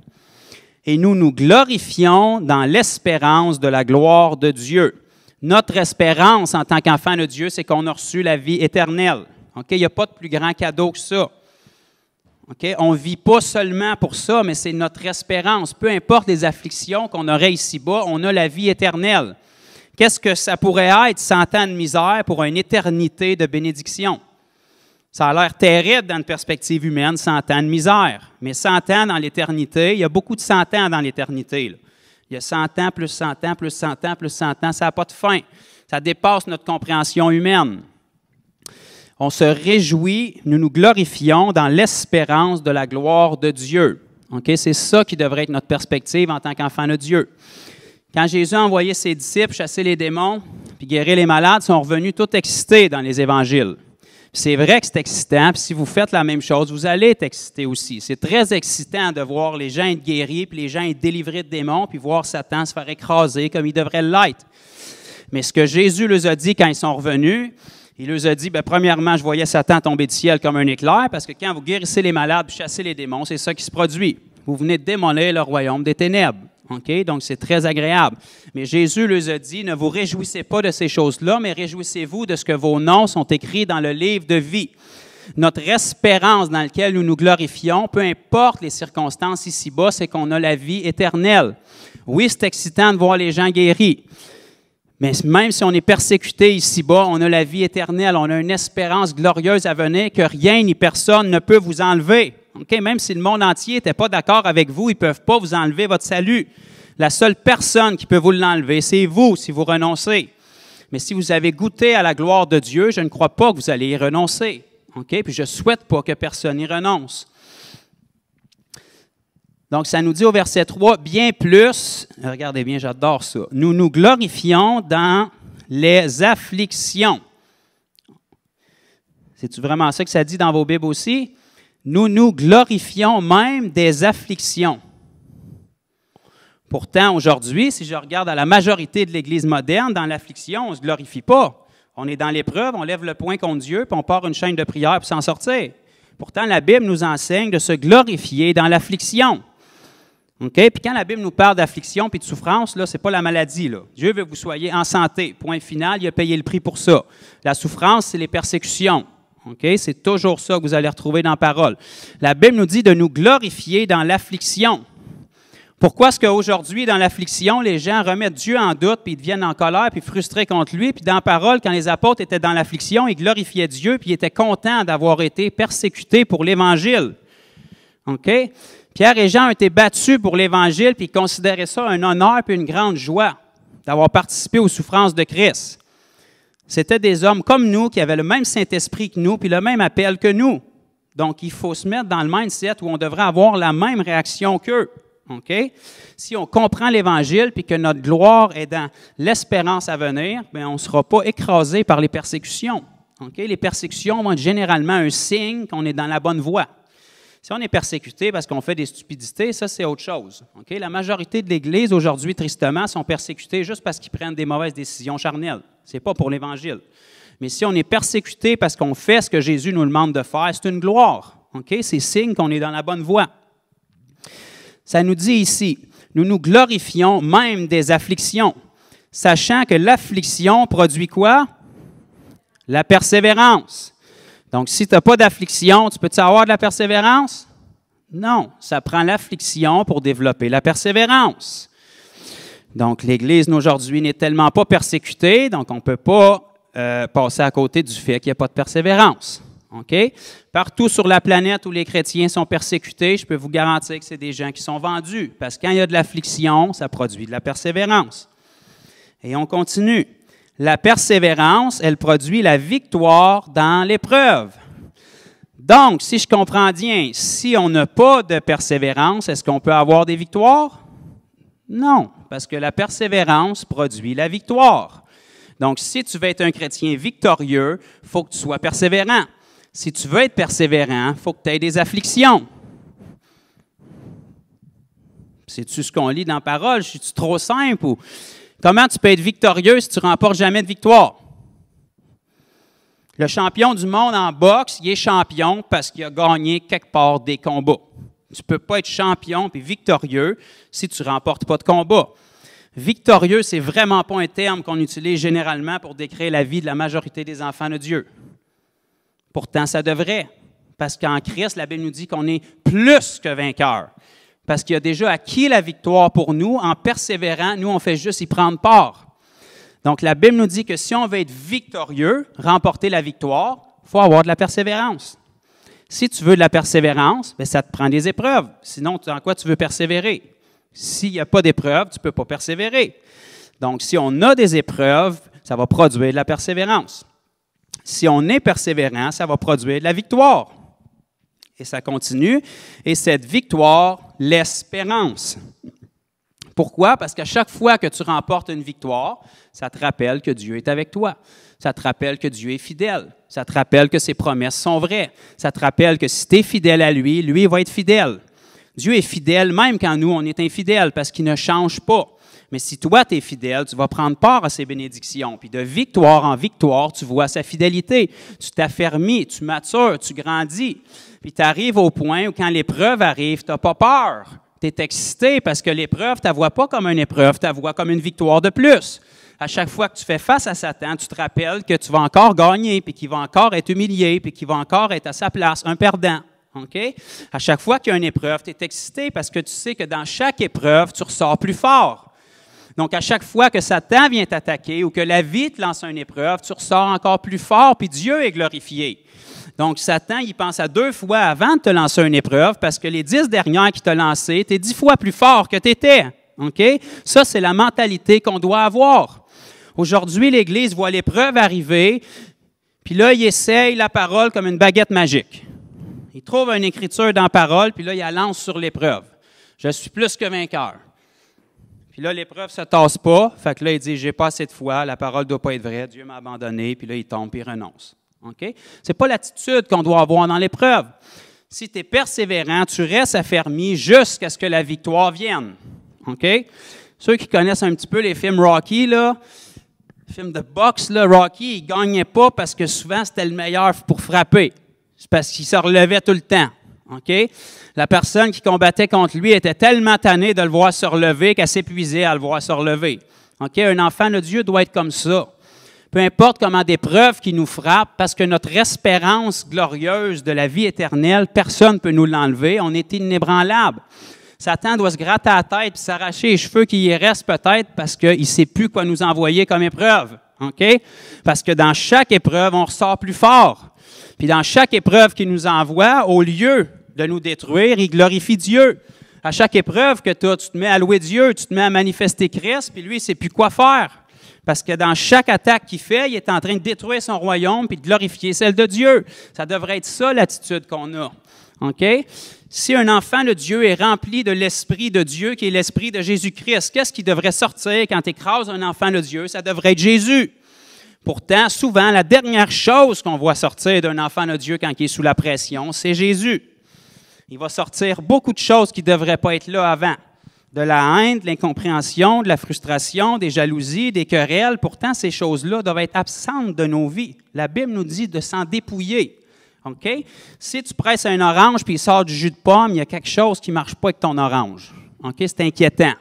Et nous nous glorifions dans l'espérance de la gloire de Dieu. Notre espérance en tant qu'enfant de Dieu, c'est qu'on a reçu la vie éternelle. Okay? Il n'y a pas de plus grand cadeau que ça. Okay? On ne vit pas seulement pour ça, mais c'est notre espérance. Peu importe les afflictions qu'on aurait ici-bas, on a la vie éternelle. Qu'est-ce que ça pourrait être 100 ans de misère pour une éternité de bénédiction? Ça a l'air terrible dans une perspective humaine, 100 ans de misère. Mais 100 ans dans l'éternité, il y a beaucoup de 100 ans dans l'éternité. Il y a 100 ans, plus 100 ans, plus 100 ans, plus 100 ans, ça n'a pas de fin. Ça dépasse notre compréhension humaine. On se réjouit, nous nous glorifions dans l'espérance de la gloire de Dieu. Okay? C'est ça qui devrait être notre perspective en tant qu'enfant de Dieu. Quand Jésus a envoyé ses disciples chasser les démons puis guérir les malades, ils sont revenus tout excités dans les évangiles. C'est vrai que c'est excitant, puis si vous faites la même chose, vous allez être excités aussi. C'est très excitant de voir les gens être guéris, puis les gens être délivrés de démons, puis voir Satan se faire écraser comme il devrait l'être. Mais ce que Jésus leur a dit quand ils sont revenus, il leur a dit, bien, premièrement, je voyais Satan tomber du ciel comme un éclair, parce que quand vous guérissez les malades puis chassez les démons, c'est ça qui se produit. Vous venez de démolir le royaume des ténèbres. Okay? Donc, c'est très agréable. Mais Jésus leur a dit, ne vous réjouissez pas de ces choses-là, mais réjouissez-vous de ce que vos noms sont écrits dans le livre de vie. Notre espérance dans laquelle nous nous glorifions, peu importe les circonstances ici-bas, c'est qu'on a la vie éternelle. Oui, c'est excitant de voir les gens guéris. Mais même si on est persécuté ici-bas, on a la vie éternelle. On a une espérance glorieuse à venir que rien ni personne ne peut vous enlever. Okay? Même si le monde entier n'était pas d'accord avec vous, ils ne peuvent pas vous enlever votre salut. La seule personne qui peut vous l'enlever, c'est vous, si vous renoncez. Mais si vous avez goûté à la gloire de Dieu, je ne crois pas que vous allez y renoncer. Okay? Puis je ne souhaite pas que personne y renonce. Donc, ça nous dit au verset 3, bien plus, regardez bien, j'adore ça, nous nous glorifions dans les afflictions. C'est-tu vraiment ça que ça dit dans vos Bibles aussi? Nous nous glorifions même des afflictions. Pourtant, aujourd'hui, si je regarde à la majorité de l'Église moderne, dans l'affliction, on ne se glorifie pas. On est dans l'épreuve, on lève le poing contre Dieu, puis on part une chaîne de prière pour s'en sortir. Pourtant, la Bible nous enseigne de se glorifier dans l'affliction. Okay? Puis quand la Bible nous parle d'affliction et de souffrance, là, ce n'est pas la maladie. Là. Dieu veut que vous soyez en santé. Point final, il a payé le prix pour ça. La souffrance, c'est les persécutions. Okay? C'est toujours ça que vous allez retrouver dans la parole. La Bible nous dit de nous glorifier dans l'affliction. Pourquoi est-ce qu'aujourd'hui, dans l'affliction, les gens remettent Dieu en doute, puis ils deviennent en colère, puis frustrés contre lui, puis dans la parole, quand les apôtres étaient dans l'affliction, ils glorifiaient Dieu, puis ils étaient contents d'avoir été persécutés pour l'Évangile. OK? Pierre et Jean ont été battus pour l'Évangile, puis ils considéraient ça un honneur puis une grande joie d'avoir participé aux souffrances de Christ. C'était des hommes comme nous, qui avaient le même Saint-Esprit que nous, puis le même appel que nous. Donc, il faut se mettre dans le mindset où on devrait avoir la même réaction qu'eux. Okay? Si on comprend l'Évangile puis que notre gloire est dans l'espérance à venir, bien, on ne sera pas écrasé par les persécutions. Okay? Les persécutions vont être généralement un signe qu'on est dans la bonne voie. Si on est persécuté parce qu'on fait des stupidités, ça, c'est autre chose. Okay? La majorité de l'Église, aujourd'hui, tristement, sont persécutés juste parce qu'ils prennent des mauvaises décisions charnelles. Ce n'est pas pour l'Évangile. Mais si on est persécuté parce qu'on fait ce que Jésus nous demande de faire, c'est une gloire. Okay? C'est signe qu'on est dans la bonne voie. Ça nous dit ici, nous nous glorifions même des afflictions, sachant que l'affliction produit quoi? La persévérance. Donc, si tu n'as pas d'affliction, tu peux-tu avoir de la persévérance? Non, ça prend l'affliction pour développer la persévérance. Donc, l'Église d'aujourd'hui n'est tellement pas persécutée, donc on ne peut pas passer à côté du fait qu'il n'y a pas de persévérance. Okay? Partout sur la planète où les chrétiens sont persécutés, je peux vous garantir que c'est des gens qui sont vendus, parce que quand il y a de l'affliction, ça produit de la persévérance. Et on continue. La persévérance, elle produit la victoire dans l'épreuve. Donc, si je comprends bien, si on n'a pas de persévérance, est-ce qu'on peut avoir des victoires? Non, parce que la persévérance produit la victoire. Donc, si tu veux être un chrétien victorieux, il faut que tu sois persévérant. Si tu veux être persévérant, il faut que tu aies des afflictions. C'est-tu ce qu'on lit dans la parole? C'est-tu trop simple? Ou comment tu peux être victorieux si tu ne remportes jamais de victoire? Le champion du monde en boxe, il est champion parce qu'il a gagné quelque part des combats. Tu ne peux pas être champion puis victorieux si tu ne remportes pas de combat. Victorieux, ce n'est vraiment pas un terme qu'on utilise généralement pour décrire la vie de la majorité des enfants de Dieu. Pourtant, ça devrait, parce qu'en Christ, la Bible nous dit qu'on est plus que vainqueurs. Parce qu'il a déjà acquis la victoire pour nous. En persévérant, nous, on fait juste y prendre part. Donc, la Bible nous dit que si on veut être victorieux, remporter la victoire, il faut avoir de la persévérance. Si tu veux de la persévérance, bien, ça te prend des épreuves. Sinon, en quoi tu veux persévérer? S'il n'y a pas d'épreuves, tu ne peux pas persévérer. Donc, si on a des épreuves, ça va produire de la persévérance. Si on est persévérant, ça va produire de la victoire. Et ça continue. Et cette victoire, l'espérance. Pourquoi? Parce qu'à chaque fois que tu remportes une victoire, ça te rappelle que Dieu est avec toi. Ça te rappelle que Dieu est fidèle. Ça te rappelle que ses promesses sont vraies. Ça te rappelle que si tu es fidèle à lui, lui va être fidèle. Dieu est fidèle même quand nous, on est infidèles parce qu'il ne change pas. Mais si toi, tu es fidèle, tu vas prendre part à ses bénédictions. Puis de victoire en victoire, tu vois sa fidélité. Tu t'affermis, tu matures, tu grandis. Puis tu arrives au point où quand l'épreuve arrive, tu n'as pas peur. Tu es excité parce que l'épreuve, tu ne la vois pas comme une épreuve, tu la vois comme une victoire de plus. À chaque fois que tu fais face à Satan, tu te rappelles que tu vas encore gagner, puis qu'il va encore être humilié, puis qu'il va encore être à sa place, un perdant. OK? À chaque fois qu'il y a une épreuve, tu es excité parce que tu sais que dans chaque épreuve, tu ressors plus fort. Donc, à chaque fois que Satan vient t'attaquer ou que la vie te lance une épreuve, tu ressors encore plus fort, puis Dieu est glorifié. Donc, Satan, il pense à 2 fois avant de te lancer une épreuve parce que les 10 dernières qu'il t'a lancées, tu es 10 fois plus fort que tu étais. OK? Ça, c'est la mentalité qu'on doit avoir. Aujourd'hui, l'Église voit l'épreuve arriver, puis là, il essaye la parole comme une baguette magique. Il trouve une écriture dans la parole, puis là, il la lance sur l'épreuve. Je suis plus que vainqueur. Puis là, l'épreuve ne se tasse pas. Fait que là, il dit, j'ai pas assez de foi, la parole ne doit pas être vraie, Dieu m'a abandonné, puis là, il tombe, puis il renonce. OK? Ce n'est pas l'attitude qu'on doit avoir dans l'épreuve. Si tu es persévérant, tu restes affermi jusqu'à ce que la victoire vienne. OK? Ceux qui connaissent un petit peu les films Rocky, là, les films de boxe, là, Rocky, il ne gagnait pas parce que souvent, c'était le meilleur pour frapper. C'est parce qu'il se relevait tout le temps. OK? La personne qui combattait contre lui était tellement tannée de le voir se relever qu'elle s'épuisait à le voir se relever. OK? Un enfant de Dieu doit être comme ça. Peu importe comment d'épreuves qui nous frappent, parce que notre espérance glorieuse de la vie éternelle, personne ne peut nous l'enlever. On est inébranlable. Satan doit se gratter la tête et s'arracher les cheveux qui y restent peut-être parce qu'il ne sait plus quoi nous envoyer comme épreuve. OK? Parce que dans chaque épreuve, on ressort plus fort. Puis dans chaque épreuve qu'il nous envoie, au lieu de nous détruire, il glorifie Dieu. À chaque épreuve que tu as, tu te mets à louer Dieu, tu te mets à manifester Christ, puis lui, il ne sait plus quoi faire. Parce que dans chaque attaque qu'il fait, il est en train de détruire son royaume puis de glorifier celle de Dieu. Ça devrait être ça, l'attitude qu'on a. OK? Si un enfant de Dieu est rempli de l'Esprit de Dieu, qui est l'Esprit de Jésus-Christ, qu'est-ce qui devrait sortir quand tu écrases un enfant de Dieu? Ça devrait être Jésus. Pourtant, souvent, la dernière chose qu'on voit sortir d'un enfant de Dieu quand il est sous la pression, c'est Jésus. Il va sortir beaucoup de choses qui ne devraient pas être là avant. De la haine, de l'incompréhension, de la frustration, des jalousies, des querelles. Pourtant, ces choses-là doivent être absentes de nos vies. La Bible nous dit de s'en dépouiller. OK? Si tu presses un orange puis il sort du jus de pomme, il y a quelque chose qui ne marche pas avec ton orange. OK? C'est inquiétant.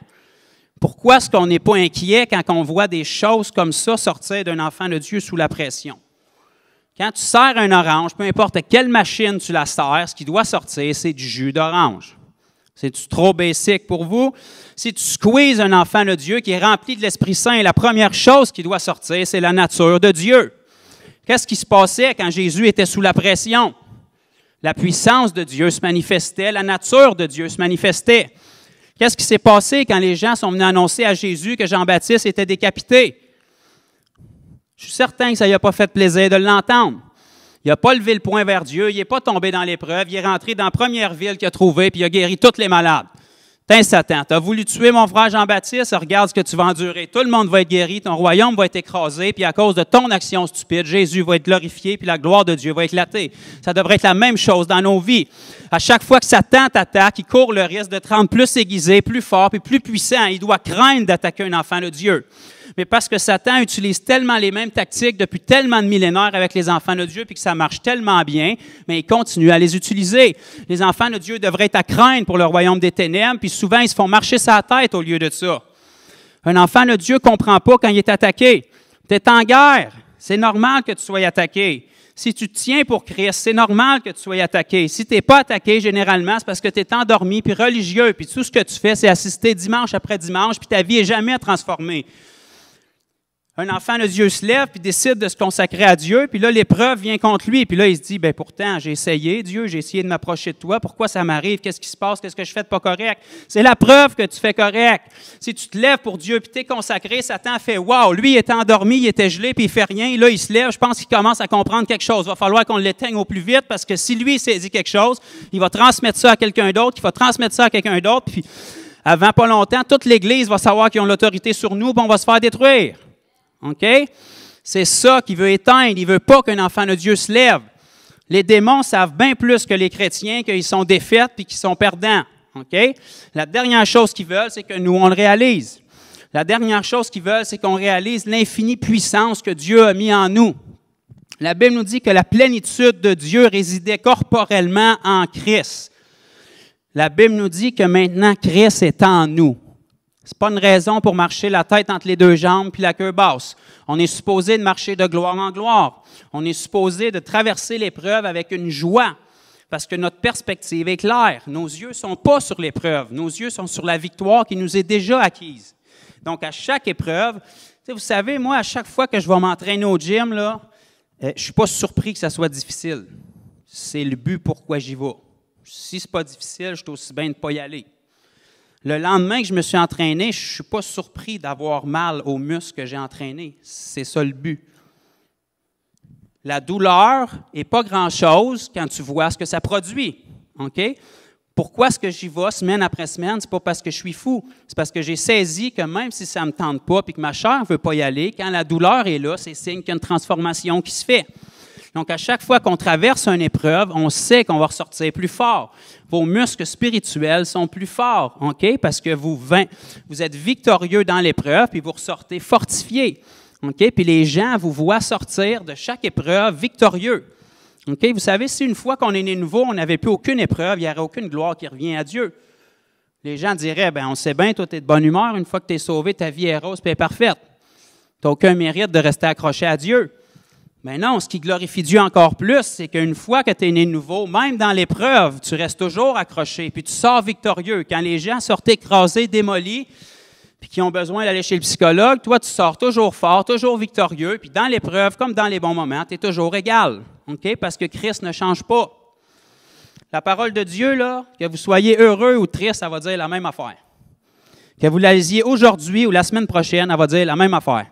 Pourquoi est-ce qu'on n'est pas inquiet quand on voit des choses comme ça sortir d'un enfant de Dieu sous la pression? Quand tu sers un orange, peu importe quelle machine tu la sers, ce qui doit sortir, c'est du jus d'orange. C'est-tu trop basic pour vous? Si tu squeezes un enfant de Dieu qui est rempli de l'Esprit Saint, la première chose qui doit sortir, c'est la nature de Dieu. Qu'est-ce qui se passait quand Jésus était sous la pression? La puissance de Dieu se manifestait, la nature de Dieu se manifestait. Qu'est-ce qui s'est passé quand les gens sont venus annoncer à Jésus que Jean-Baptiste était décapité? Je suis certain que ça ne lui a pas fait plaisir de l'entendre. Il n'a pas levé le poing vers Dieu, il n'est pas tombé dans l'épreuve, il est rentré dans la première ville qu'il a trouvée, puis il a guéri tous les malades. Tiens, Satan, tu as voulu tuer mon frère Jean-Baptiste, regarde ce que tu vas endurer. Tout le monde va être guéri, ton royaume va être écrasé, puis à cause de ton action stupide, Jésus va être glorifié, puis la gloire de Dieu va éclater. Ça devrait être la même chose dans nos vies. À chaque fois que Satan t'attaque, il court le risque de te rendre plus aiguisé, plus fort, puis plus puissant. Il doit craindre d'attaquer un enfant de Dieu. Mais parce que Satan utilise tellement les mêmes tactiques depuis tellement de millénaires avec les enfants de Dieu, puis que ça marche tellement bien, mais il continue à les utiliser. Les enfants de Dieu devraient être à craindre pour le royaume des ténèbres, puis souvent, ils se font marcher sa tête au lieu de ça. Un enfant de Dieu ne comprend pas quand il est attaqué. Tu es en guerre. C'est normal que tu sois attaqué. Si tu te tiens pour Christ, c'est normal que tu sois attaqué. Si tu n'es pas attaqué, généralement, c'est parce que tu es endormi, puis religieux, puis tout ce que tu fais, c'est assister dimanche après dimanche, puis ta vie n'est jamais transformée. Un enfant de Dieu se lève puis décide de se consacrer à Dieu, puis là, l'épreuve vient contre lui, puis là, il se dit, bien pourtant, j'ai essayé, Dieu, j'ai essayé de m'approcher de toi, pourquoi ça m'arrive, qu'est-ce qui se passe, qu'est-ce que je fais de pas correct? C'est la preuve que tu fais correct. Si tu te lèves pour Dieu, puis tu es consacré, Satan fait, wow, lui, il était endormi, il était gelé, puis il fait rien, là, il se lève, je pense qu'il commence à comprendre quelque chose. Il va falloir qu'on l'éteigne au plus vite, parce que si lui, il saisit quelque chose, il va transmettre ça à quelqu'un d'autre, il va transmettre ça à quelqu'un d'autre, puis avant pas longtemps, toute l'Église va savoir qu'ils ont l'autorité sur nous, puis on va se faire détruire. OK? C'est ça qu'il veut éteindre. Il ne veut pas qu'un enfant de Dieu se lève. Les démons savent bien plus que les chrétiens qu'ils sont défaits et qu'ils sont perdants. OK? La dernière chose qu'ils veulent, c'est que nous, on le réalise. La dernière chose qu'ils veulent, c'est qu'on réalise l'infinie puissance que Dieu a mis en nous. La Bible nous dit que la plénitude de Dieu résidait corporellement en Christ. La Bible nous dit que maintenant, Christ est en nous. Ce n'est pas une raison pour marcher la tête entre les deux jambes puis la queue basse. On est supposé de marcher de gloire en gloire. On est supposé de traverser l'épreuve avec une joie parce que notre perspective est claire. Nos yeux ne sont pas sur l'épreuve. Nos yeux sont sur la victoire qui nous est déjà acquise. Donc, à chaque épreuve, vous savez, moi, à chaque fois que je vais m'entraîner au gym, là, je ne suis pas surpris que ça soit difficile. C'est le but pourquoi j'y vais. Si ce n'est pas difficile, je suis aussi bien de ne pas y aller. Le lendemain que je me suis entraîné, je ne suis pas surpris d'avoir mal aux muscles que j'ai entraînés. C'est ça le but. La douleur n'est pas grand-chose quand tu vois ce que ça produit. OK? Pourquoi est-ce que j'y vais semaine après semaine? Ce n'est pas parce que je suis fou. C'est parce que j'ai saisi que même si ça ne me tente pas et que ma chair ne veut pas y aller, quand la douleur est là, c'est signe qu'il y a une transformation qui se fait. Donc, à chaque fois qu'on traverse une épreuve, on sait qu'on va ressortir plus fort. Vos muscles spirituels sont plus forts, OK? Parce que vous êtes victorieux dans l'épreuve, puis vous ressortez fortifiés, OK? Puis les gens vous voient sortir de chaque épreuve victorieux, OK? Vous savez, si une fois qu'on est né nouveau, on n'avait plus aucune épreuve, il n'y aurait aucune gloire qui revient à Dieu. Les gens diraient, bien, on sait bien, toi, tu es de bonne humeur, une fois que tu es sauvé, ta vie est rose et est parfaite. Tu n'as aucun mérite de rester accroché à Dieu. Mais non, ce qui glorifie Dieu encore plus, c'est qu'une fois que tu es né de nouveau, même dans l'épreuve, tu restes toujours accroché, puis tu sors victorieux. Quand les gens sortent écrasés, démolis, puis qui ont besoin d'aller chez le psychologue, toi, tu sors toujours fort, toujours victorieux, puis dans l'épreuve, comme dans les bons moments, tu es toujours égal, OK? Parce que Christ ne change pas. La parole de Dieu, là, que vous soyez heureux ou triste, ça va dire la même affaire. Que vous la lisiez aujourd'hui ou la semaine prochaine, elle va dire la même affaire.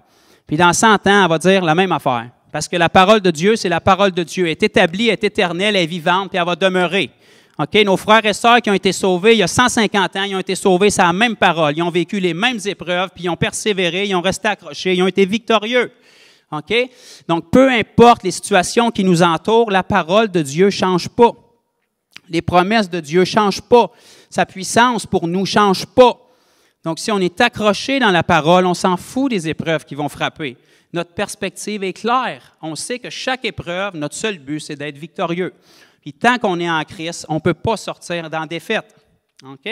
Puis dans 100 ans, elle va dire la même affaire. Parce que la parole de Dieu, c'est la parole de Dieu. Elle est établie, elle est éternelle, elle est vivante, puis elle va demeurer. OK? Nos frères et sœurs qui ont été sauvés il y a 150 ans, ils ont été sauvés, c'est la même parole. Ils ont vécu les mêmes épreuves, puis ils ont persévéré, ils ont resté accrochés, ils ont été victorieux. OK? Donc, peu importe les situations qui nous entourent, la parole de Dieu ne change pas. Les promesses de Dieu ne changent pas. Sa puissance pour nous ne change pas. Donc, si on est accroché dans la parole, on s'en fout des épreuves qui vont frapper. Notre perspective est claire. On sait que chaque épreuve, notre seul but, c'est d'être victorieux. Puis tant qu'on est en Christ, on ne peut pas sortir dans la défaite. OK?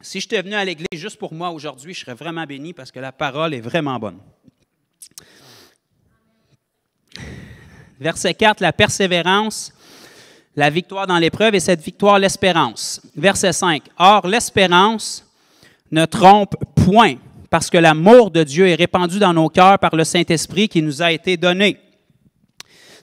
Si j'étais venu à l'Église juste pour moi aujourd'hui, je serais vraiment béni parce que la parole est vraiment bonne. Verset 4, la persévérance, la victoire dans l'épreuve et cette victoire, l'espérance. Verset 5, or l'espérance ne trompe point, parce que l'amour de Dieu est répandu dans nos cœurs par le Saint-Esprit qui nous a été donné.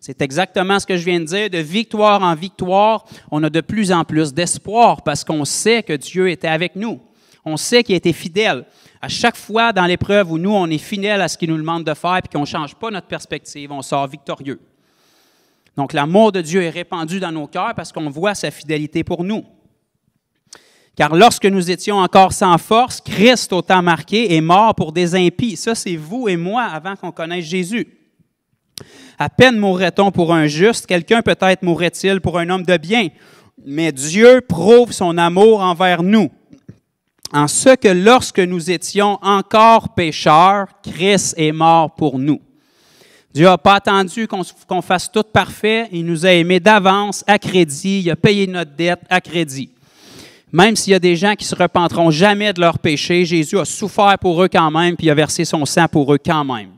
C'est exactement ce que je viens de dire. De victoire en victoire, on a de plus en plus d'espoir parce qu'on sait que Dieu était avec nous. On sait qu'il a été fidèle. À chaque fois dans l'épreuve où nous, on est fidèle à ce qu'il nous demande de faire et qu'on ne change pas notre perspective, on sort victorieux. Donc, l'amour de Dieu est répandu dans nos cœurs parce qu'on voit sa fidélité pour nous. Car lorsque nous étions encore sans force, Christ, au temps marqué, est mort pour des impies. Ça, c'est vous et moi avant qu'on connaisse Jésus. À peine mourrait-on pour un juste, quelqu'un peut-être mourrait-il pour un homme de bien. Mais Dieu prouve son amour envers nous, en ce que lorsque nous étions encore pécheurs, Christ est mort pour nous. Dieu n'a pas attendu qu'on fasse tout parfait, il nous a aimés d'avance, à crédit, il a payé notre dette à crédit. Même s'il y a des gens qui ne se repenteront jamais de leurs péchés, Jésus a souffert pour eux quand même, puis il a versé son sang pour eux quand même.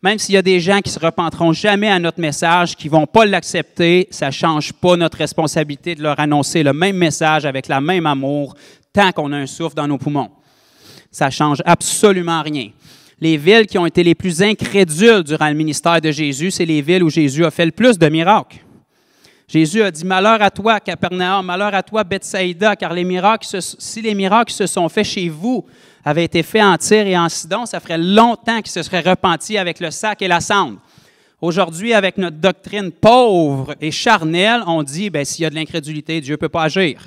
Même s'il y a des gens qui ne se repenteront jamais à notre message, qui ne vont pas l'accepter, ça ne change pas notre responsabilité de leur annoncer le même message avec le même amour, tant qu'on a un souffle dans nos poumons. Ça ne change absolument rien. Les villes qui ont été les plus incrédules durant le ministère de Jésus, c'est les villes où Jésus a fait le plus de miracles. Jésus a dit « Malheur à toi, Capernaum, malheur à toi, Bethsaïda, car si les miracles qui se sont faits chez vous avaient été faits en Tyr et en Sidon, ça ferait longtemps qu'ils se seraient repentis avec le sac et la cendre. » Aujourd'hui, avec notre doctrine pauvre et charnelle, on dit « S'il y a de l'incrédulité, Dieu ne peut pas agir. »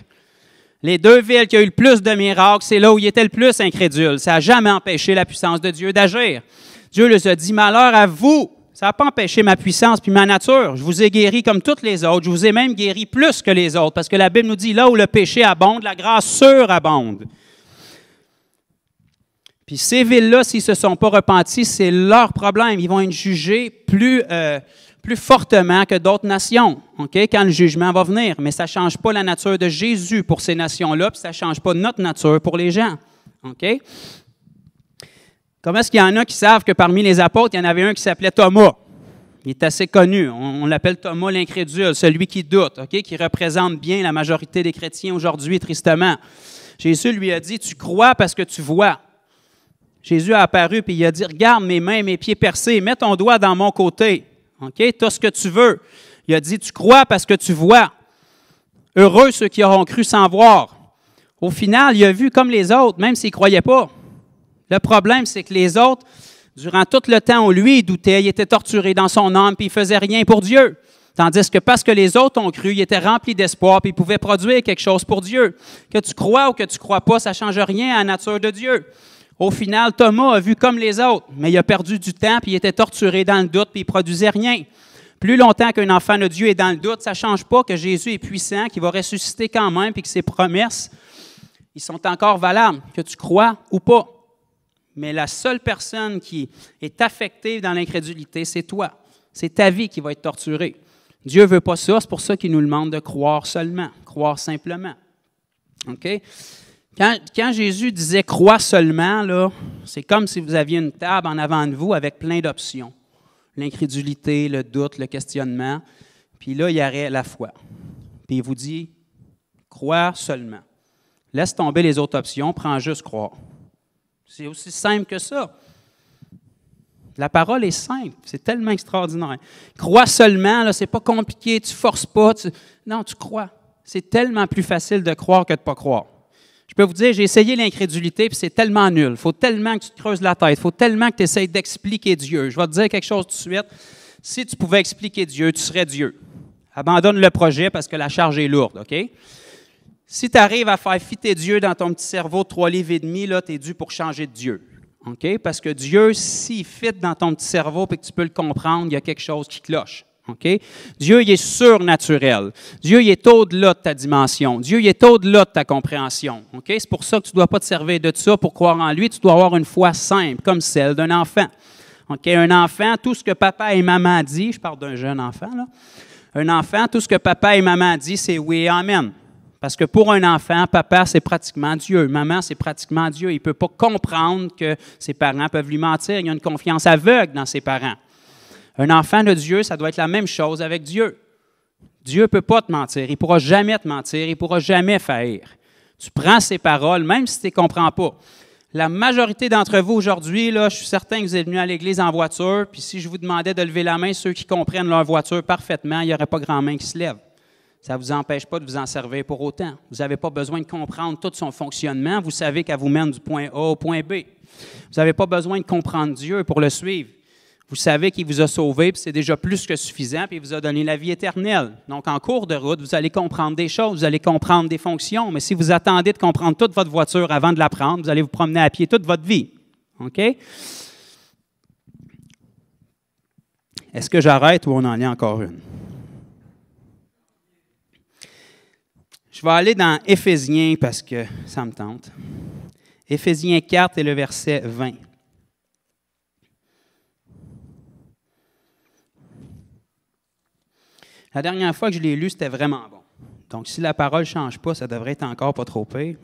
Les deux villes qui ont eu le plus de miracles, c'est là où il était le plus incrédule. Ça n'a jamais empêché la puissance de Dieu d'agir. Dieu leur a dit « Malheur à vous! » Ça n'a pas empêché ma puissance puis ma nature. Je vous ai guéri comme toutes les autres. Je vous ai même guéri plus que les autres. Parce que la Bible nous dit, là où le péché abonde, la grâce surabonde. Puis ces villes-là, s'ils ne se sont pas repentis, c'est leur problème. Ils vont être jugés plus fortement que d'autres nations, quand le jugement va venir. Mais ça ne change pas la nature de Jésus pour ces nations-là, puis ça ne change pas notre nature pour les gens. OK? Comment est-ce qu'il y en a qui savent que parmi les apôtres, il y en avait un qui s'appelait Thomas? Il est assez connu. On l'appelle Thomas l'incrédule, celui qui doute, qui représente bien la majorité des chrétiens aujourd'hui, tristement. Jésus lui a dit, « Tu crois parce que tu vois. » Jésus a apparu et il a dit, « Regarde mes mains, mes pieds percés, mets ton doigt dans mon côté. Tu as ce que tu veux. » Il a dit, « Tu crois parce que tu vois. Heureux ceux qui auront cru sans voir. » Au final, il a vu comme les autres, même s'il ne croyait pas. Le problème, c'est que les autres, durant tout le temps où lui, il doutait, il était torturé dans son âme, puis il ne faisait rien pour Dieu. Tandis que parce que les autres ont cru, il était rempli d'espoir, puis il pouvait produire quelque chose pour Dieu. Que tu crois ou que tu ne crois pas, ça ne change rien à la nature de Dieu. Au final, Thomas a vu comme les autres, mais il a perdu du temps, puis il était torturé dans le doute, puis il ne produisait rien. Plus longtemps qu'un enfant de Dieu est dans le doute, ça ne change pas que Jésus est puissant, qu'il va ressusciter quand même, puis que ses promesses, ils sont encore valables, que tu crois ou pas. Mais la seule personne qui est affectée dans l'incrédulité, c'est toi. C'est ta vie qui va être torturée. Dieu ne veut pas ça, c'est pour ça qu'il nous demande de croire seulement, croire simplement. OK? Quand Jésus disait « crois seulement », là, c'est comme si vous aviez une table en avant de vous avec plein d'options. L'incrédulité, le doute, le questionnement. Puis là, il y aurait la foi. Puis il vous dit « crois seulement ». Laisse tomber les autres options, prends juste croire. C'est aussi simple que ça. La parole est simple, c'est tellement extraordinaire. Crois seulement, ce n'est pas compliqué, tu ne forces pas. Non, tu crois. C'est tellement plus facile de croire que de ne pas croire. Je peux vous dire, j'ai essayé l'incrédulité, puis c'est tellement nul. Il faut tellement que tu te creuses la tête, il faut tellement que tu essayes d'expliquer Dieu. Je vais te dire quelque chose tout de suite. Si tu pouvais expliquer Dieu, tu serais Dieu. Abandonne le projet parce que la charge est lourde, OK? Si tu arrives à faire fitter Dieu dans ton petit cerveau de 3,5 livres, là, tu es dû pour changer de Dieu. Okay? Parce que Dieu, s'il fit dans ton petit cerveau et que tu peux le comprendre, il y a quelque chose qui cloche. Okay? Dieu, il est surnaturel. Dieu, il est au-delà de ta dimension. Dieu, il est au-delà de ta compréhension. Okay? C'est pour ça que tu ne dois pas te servir de ça pour croire en lui. Tu dois avoir une foi simple, comme celle d'un enfant. Okay? Un enfant, tout ce que papa et maman disent, je parle d'un jeune enfant, là. Un enfant, tout ce que papa et maman disent, c'est oui et amen. Parce que pour un enfant, papa, c'est pratiquement Dieu. Maman, c'est pratiquement Dieu. Il ne peut pas comprendre que ses parents peuvent lui mentir. Il y a une confiance aveugle dans ses parents. Un enfant de Dieu, ça doit être la même chose avec Dieu. Dieu ne peut pas te mentir. Il ne pourra jamais te mentir. Il ne pourra jamais faillir. Tu prends ses paroles, même si tu ne les comprends pas. La majorité d'entre vous aujourd'hui, là, je suis certain que vous êtes venus à l'église en voiture, puis si je vous demandais de lever la main, ceux qui comprennent leur voiture parfaitement, il n'y aurait pas grand main qui se lève. Ça ne vous empêche pas de vous en servir pour autant. Vous n'avez pas besoin de comprendre tout son fonctionnement. Vous savez qu'elle vous mène du point A au point B. Vous n'avez pas besoin de comprendre Dieu pour le suivre. Vous savez qu'il vous a sauvé, puis c'est déjà plus que suffisant, puis il vous a donné la vie éternelle. Donc, en cours de route, vous allez comprendre des choses, vous allez comprendre des fonctions, mais si vous attendez de comprendre toute votre voiture avant de la prendre, vous allez vous promener à pied toute votre vie. OK? Est-ce que j'arrête ou on en est encore une? Je vais aller dans Éphésiens parce que ça me tente. Éphésiens 4 et le verset 20. La dernière fois que je l'ai lu, c'était vraiment bon. Donc, si la parole ne change pas, ça devrait être encore pas trop pire.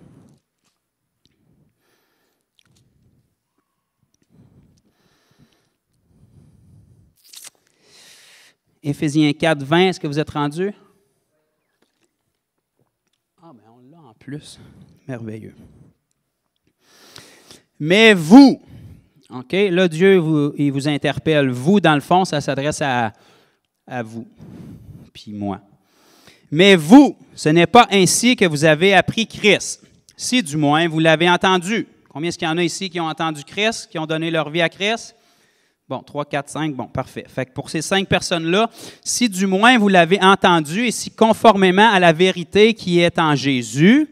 Éphésiens 4, 20, est-ce que vous êtes rendus? Ah, bien, on l'a en plus. Merveilleux. Mais vous, OK, là, Dieu, il vous interpelle. Vous, dans le fond, ça s'adresse à vous, puis moi. Mais vous, ce n'est pas ainsi que vous avez appris Christ, si du moins vous l'avez entendu. Combien est-ce qu'il y en a ici qui ont entendu Christ, qui ont donné leur vie à Christ? Bon, 3, 4, 5, bon, parfait. Fait que pour ces 5 personnes-là, si du moins vous l'avez entendu et si conformément à la vérité qui est en Jésus,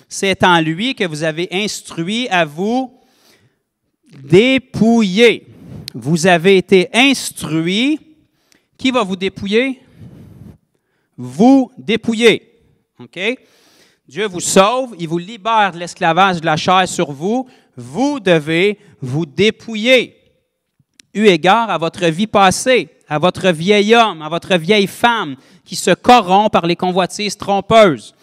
c'est en lui que vous avez instruit à vous dépouiller. Vous avez été instruits. Qui va vous dépouiller? Vous dépouiller. OK? Dieu vous sauve, il vous libère de l'esclavage de la chair sur vous. Vous devez vous dépouiller. Eu égard à votre vie passée, à votre vieil homme, à votre vieille femme qui se corrompt par les convoitises trompeuses.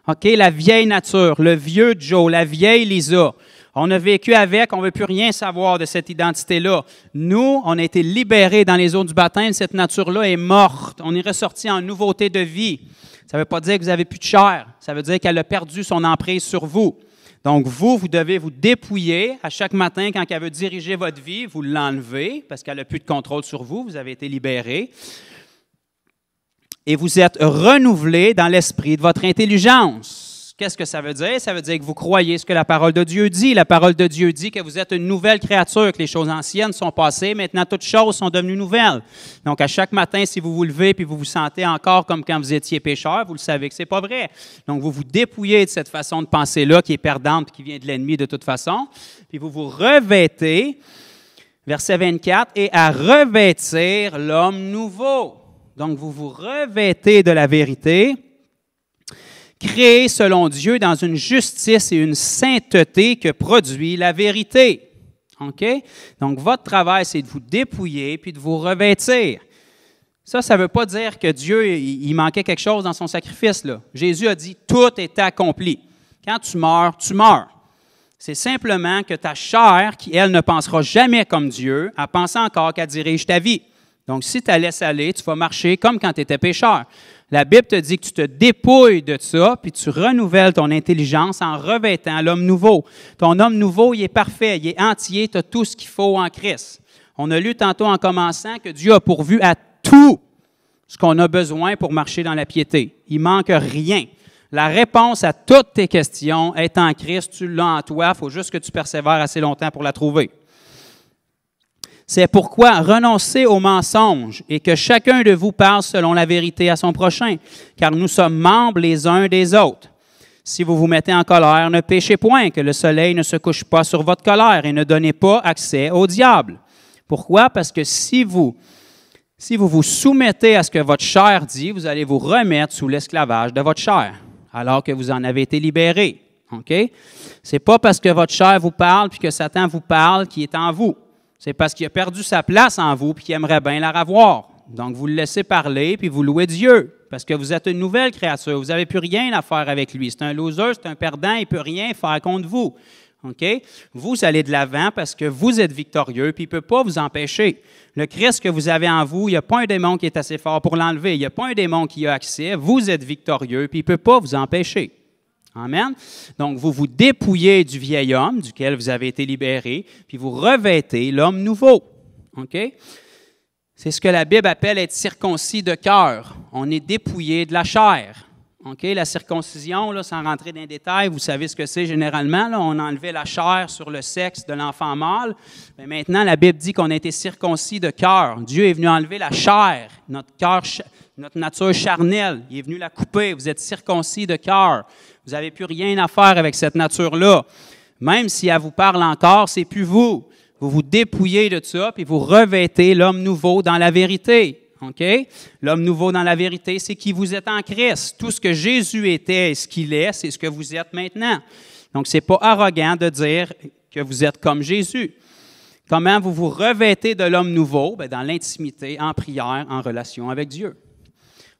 OK? La vieille nature, le vieux Joe, la vieille Lisa. On a vécu avec, on ne veut plus rien savoir de cette identité-là. Nous, on a été libérés dans les eaux du baptême, cette nature-là est morte. On est ressorti en nouveauté de vie. Ça ne veut pas dire que vous n'avez plus de chair, ça veut dire qu'elle a perdu son emprise sur vous. Donc, vous devez vous dépouiller à chaque matin quand elle veut diriger votre vie, vous l'enlevez parce qu'elle n'a plus de contrôle sur vous, vous avez été libérés. Et vous êtes renouvelés dans l'esprit de votre intelligence. Qu'est-ce que ça veut dire? Ça veut dire que vous croyez ce que la parole de Dieu dit. La parole de Dieu dit que vous êtes une nouvelle créature, que les choses anciennes sont passées, maintenant toutes choses sont devenues nouvelles. Donc, à chaque matin, si vous vous levez et vous vous sentez encore comme quand vous étiez pécheur, vous le savez que ce n'est pas vrai. Donc, vous vous dépouillez de cette façon de penser-là qui est perdante et qui vient de l'ennemi de toute façon, puis vous vous revêtez, verset 24, et à revêtir l'homme nouveau. Donc, vous vous revêtez de la vérité, créé selon Dieu dans une justice et une sainteté que produit la vérité. OK? Donc, votre travail, c'est de vous dépouiller puis de vous revêtir. Ça ne veut pas dire que Dieu, il manquait quelque chose dans son sacrifice, là. Jésus a dit, tout est accompli. Quand tu meurs, tu meurs. C'est simplement que ta chair, qui, elle, ne pensera jamais comme Dieu, elle pense encore qu'elle dirige ta vie. Donc, si tu la laisses aller, tu vas marcher comme quand tu étais pécheur. La Bible te dit que tu te dépouilles de ça, puis tu renouvelles ton intelligence en revêtant l'homme nouveau. Ton homme nouveau, il est parfait, il est entier, tu as tout ce qu'il faut en Christ. On a lu tantôt en commençant que Dieu a pourvu à tout ce qu'on a besoin pour marcher dans la piété. Il ne manque rien. La réponse à toutes tes questions est en Christ, tu l'as en toi, il faut juste que tu persévères assez longtemps pour la trouver. C'est pourquoi renoncez aux mensonges et que chacun de vous parle selon la vérité à son prochain, car nous sommes membres les uns des autres. Si vous vous mettez en colère, ne péchez point, que le soleil ne se couche pas sur votre colère et ne donnez pas accès au diable. Pourquoi? Parce que si vous vous soumettez à ce que votre chair dit, vous allez vous remettre sous l'esclavage de votre chair, alors que vous en avez été libérés. OK? Ce n'est pas parce que votre chair vous parle puis que Satan vous parle qui est en vous. C'est parce qu'il a perdu sa place en vous et qu'il aimerait bien la revoir. Donc, vous le laissez parler puis vous louez Dieu parce que vous êtes une nouvelle créature. Vous n'avez plus rien à faire avec lui. C'est un loser, c'est un perdant, il ne peut rien faire contre vous. OK? Vous allez de l'avant parce que vous êtes victorieux puis il ne peut pas vous empêcher. Le Christ que vous avez en vous, il n'y a pas un démon qui est assez fort pour l'enlever. Il n'y a pas un démon qui a accès. Vous êtes victorieux puis il ne peut pas vous empêcher. Amen. Donc, vous vous dépouillez du vieil homme, duquel vous avez été libéré, puis vous revêtez l'homme nouveau. OK? C'est ce que la Bible appelle être circoncis de cœur. On est dépouillé de la chair. OK? La circoncision, là, sans rentrer dans les détails, vous savez ce que c'est généralement. Là, on enlevait la chair sur le sexe de l'enfant mâle. Mais maintenant, la Bible dit qu'on a été circoncis de cœur. Dieu est venu enlever la chair, notre cœur, notre nature charnelle. Il est venu la couper. Vous êtes circoncis de cœur. Vous n'avez plus rien à faire avec cette nature-là. Même si elle vous parle encore, c'est plus vous. Vous vous dépouillez de ça, puis vous revêtez l'homme nouveau dans la vérité. OK? L'homme nouveau dans la vérité, c'est qui vous êtes en Christ. Tout ce que Jésus était et ce qu'il est, c'est ce que vous êtes maintenant. Donc, ce n'est pas arrogant de dire que vous êtes comme Jésus. Comment vous vous revêtez de l'homme nouveau? Bien, dans l'intimité, en prière, en relation avec Dieu.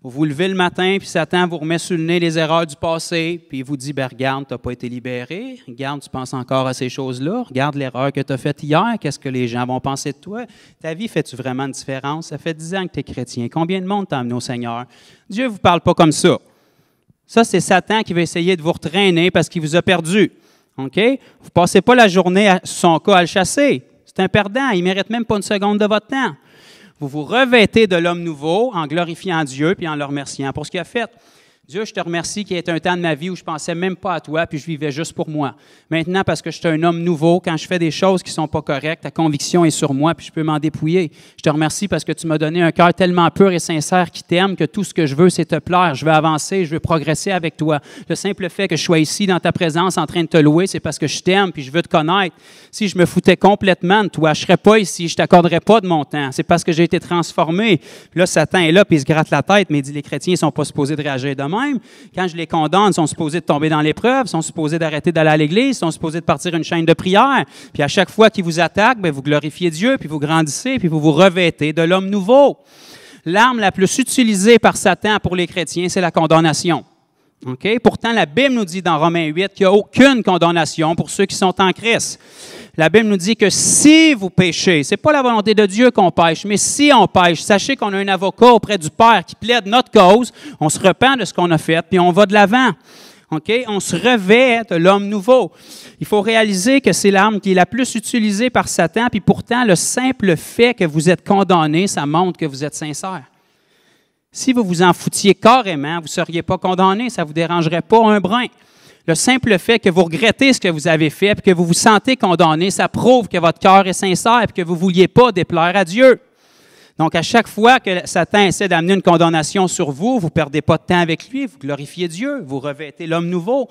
Vous vous levez le matin, puis Satan vous remet sur le nez les erreurs du passé, puis il vous dit, ben regarde, tu n'as pas été libéré, regarde, tu penses encore à ces choses-là, regarde l'erreur que tu as faite hier, qu'est-ce que les gens vont penser de toi? Ta vie, fait-tu vraiment une différence? Ça fait 10 ans que tu es chrétien. Combien de monde t'a amené au Seigneur? Dieu ne vous parle pas comme ça. Ça, c'est Satan qui va essayer de vous retraîner parce qu'il vous a perdu. OK? Vous ne passez pas la journée sur son cas à le chasser. C'est un perdant, il ne mérite même pas une seconde de votre temps. Vous vous revêtez de l'homme nouveau en glorifiant Dieu puis en le remerciant pour ce qu'il a fait. Dieu, je te remercie qu'il y ait un temps de ma vie où je ne pensais même pas à toi puis je vivais juste pour moi. Maintenant, parce que je suis un homme nouveau, quand je fais des choses qui ne sont pas correctes, ta conviction est sur moi puis je peux m'en dépouiller. Je te remercie parce que tu m'as donné un cœur tellement pur et sincère qui t'aime que tout ce que je veux, c'est te plaire. Je veux avancer, je veux progresser avec toi. Le simple fait que je sois ici dans ta présence en train de te louer, c'est parce que je t'aime puis je veux te connaître. Si je me foutais complètement de toi, je ne serais pas ici, je ne t'accorderais pas de mon temps. C'est parce que j'ai été transformé. Puis là, Satan est là puis il se gratte la tête, mais il dit les chrétiens ne sont pas supposés de réagir de même. Quand je les condamne, ils sont supposés de tomber dans l'épreuve, ils sont supposés d'arrêter d'aller à l'église, ils sont supposés de partir une chaîne de prière. Puis à chaque fois qu'ils vous attaquent, bien, vous glorifiez Dieu, puis vous grandissez, puis vous vous revêtez de l'homme nouveau. L'arme la plus utilisée par Satan pour les chrétiens, c'est la condamnation. Okay? Pourtant, la Bible nous dit dans Romains 8 qu'il n'y a aucune condamnation pour ceux qui sont en Christ. La Bible nous dit que si vous péchez, ce n'est pas la volonté de Dieu qu'on pêche, mais si on pêche, sachez qu'on a un avocat auprès du Père qui plaide notre cause, on se repent de ce qu'on a fait, puis on va de l'avant. Okay? On se revêt de l'homme nouveau. Il faut réaliser que c'est l'arme qui est la plus utilisée par Satan, puis pourtant, le simple fait que vous êtes condamné, ça montre que vous êtes sincère. Si vous vous en foutiez carrément, vous ne seriez pas condamné, ça ne vous dérangerait pas un brin. Le simple fait que vous regrettez ce que vous avez fait et que vous vous sentez condamné, ça prouve que votre cœur est sincère et que vous ne vouliez pas déplaire à Dieu. Donc, à chaque fois que Satan essaie d'amener une condamnation sur vous, vous ne perdez pas de temps avec lui, vous glorifiez Dieu, vous revêtez l'homme nouveau.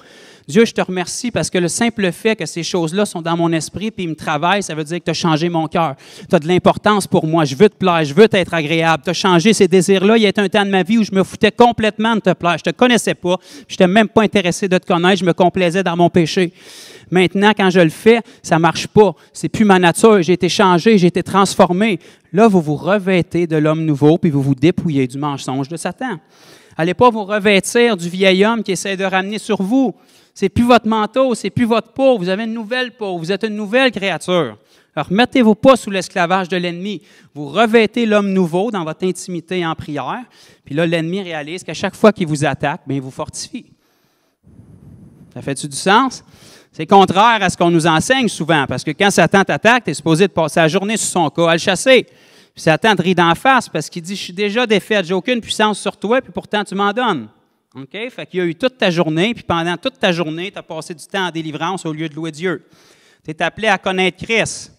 Dieu, je te remercie parce que le simple fait que ces choses-là sont dans mon esprit puis ils me travaillent, ça veut dire que tu as changé mon cœur. Tu as de l'importance pour moi, je veux te plaire, je veux t'être agréable. Tu as changé ces désirs-là. Il y a eu un temps de ma vie où je me foutais complètement de te plaire. Je ne te connaissais pas, je n'étais même pas intéressé de te connaître, je me complaisais dans mon péché. Maintenant, quand je le fais, ça ne marche pas. C'est plus ma nature. J'ai été changé, j'ai été transformé. Là, vous vous revêtez de l'homme nouveau, puis vous vous dépouillez du mensonge de Satan. Allez pas vous revêtir du vieil homme qui essaie de ramener sur vous. C'est plus votre manteau, c'est plus votre peau. Vous avez une nouvelle peau, vous êtes une nouvelle créature. Alors, mettez-vous pas sous l'esclavage de l'ennemi. Vous revêtez l'homme nouveau dans votre intimité en prière. Puis là, l'ennemi réalise qu'à chaque fois qu'il vous attaque, bien, il vous fortifie. Ça fait-tu du sens? C'est contraire à ce qu'on nous enseigne souvent, parce que quand Satan t'attaque, tu es supposé de passer la journée sur son cas à le chasser. Puis Satan te rit d'en face parce qu'il dit « Je suis déjà défaite, j'ai aucune puissance sur toi, puis pourtant tu m'en donnes. » OK? Fait qu'il y a eu toute ta journée, puis pendant toute ta journée, tu as passé du temps en délivrance au lieu de louer Dieu. Tu es appelé à connaître Christ.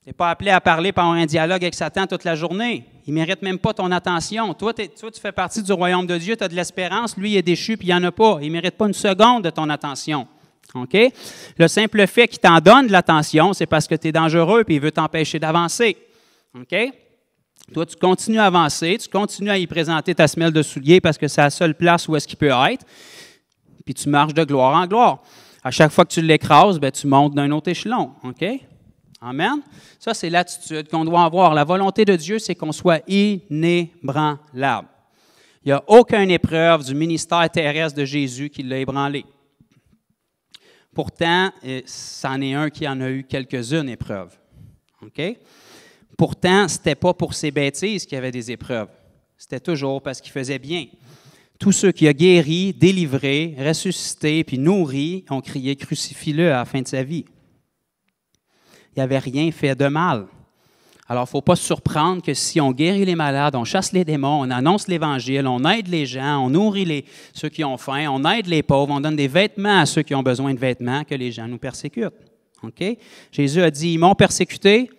Tu n'es pas appelé à parler par un dialogue avec Satan toute la journée. Il ne mérite même pas ton attention. Toi, tu fais partie du royaume de Dieu, tu as de l'espérance, lui, il est déchu, puis il n'y en a pas. Il ne mérite pas une seconde de ton attention. OK? Le simple fait qu'il t'en donne de l'attention, c'est parce que tu es dangereux et il veut t'empêcher d'avancer. OK? Toi, tu continues à avancer, tu continues à y présenter ta semelle de soulier parce que c'est la seule place où est-ce qu'il peut être, puis tu marches de gloire en gloire. À chaque fois que tu l'écrases, bien, tu montes d'un autre échelon. OK? Amen? Ça, c'est l'attitude qu'on doit avoir. La volonté de Dieu, c'est qu'on soit inébranlable. Il n'y a aucune épreuve du ministère terrestre de Jésus qui l'a ébranlé. Pourtant, c'en est un qui en a eu quelques-unes épreuves. OK? Pourtant, ce n'était pas pour ses bêtises qu'il y avait des épreuves. C'était toujours parce qu'il faisait bien. Tous ceux qui ont guéri, délivré, ressuscité, puis nourri, ont crié « Crucifie-le » à la fin de sa vie. Il n'avait rien fait de mal. Alors, il ne faut pas se surprendre que si on guérit les malades, on chasse les démons, on annonce l'Évangile, on aide les gens, on nourrit ceux qui ont faim, on aide les pauvres, on donne des vêtements à ceux qui ont besoin de vêtements, que les gens nous persécutent. OK? Jésus a dit, ils m'ont persécuté,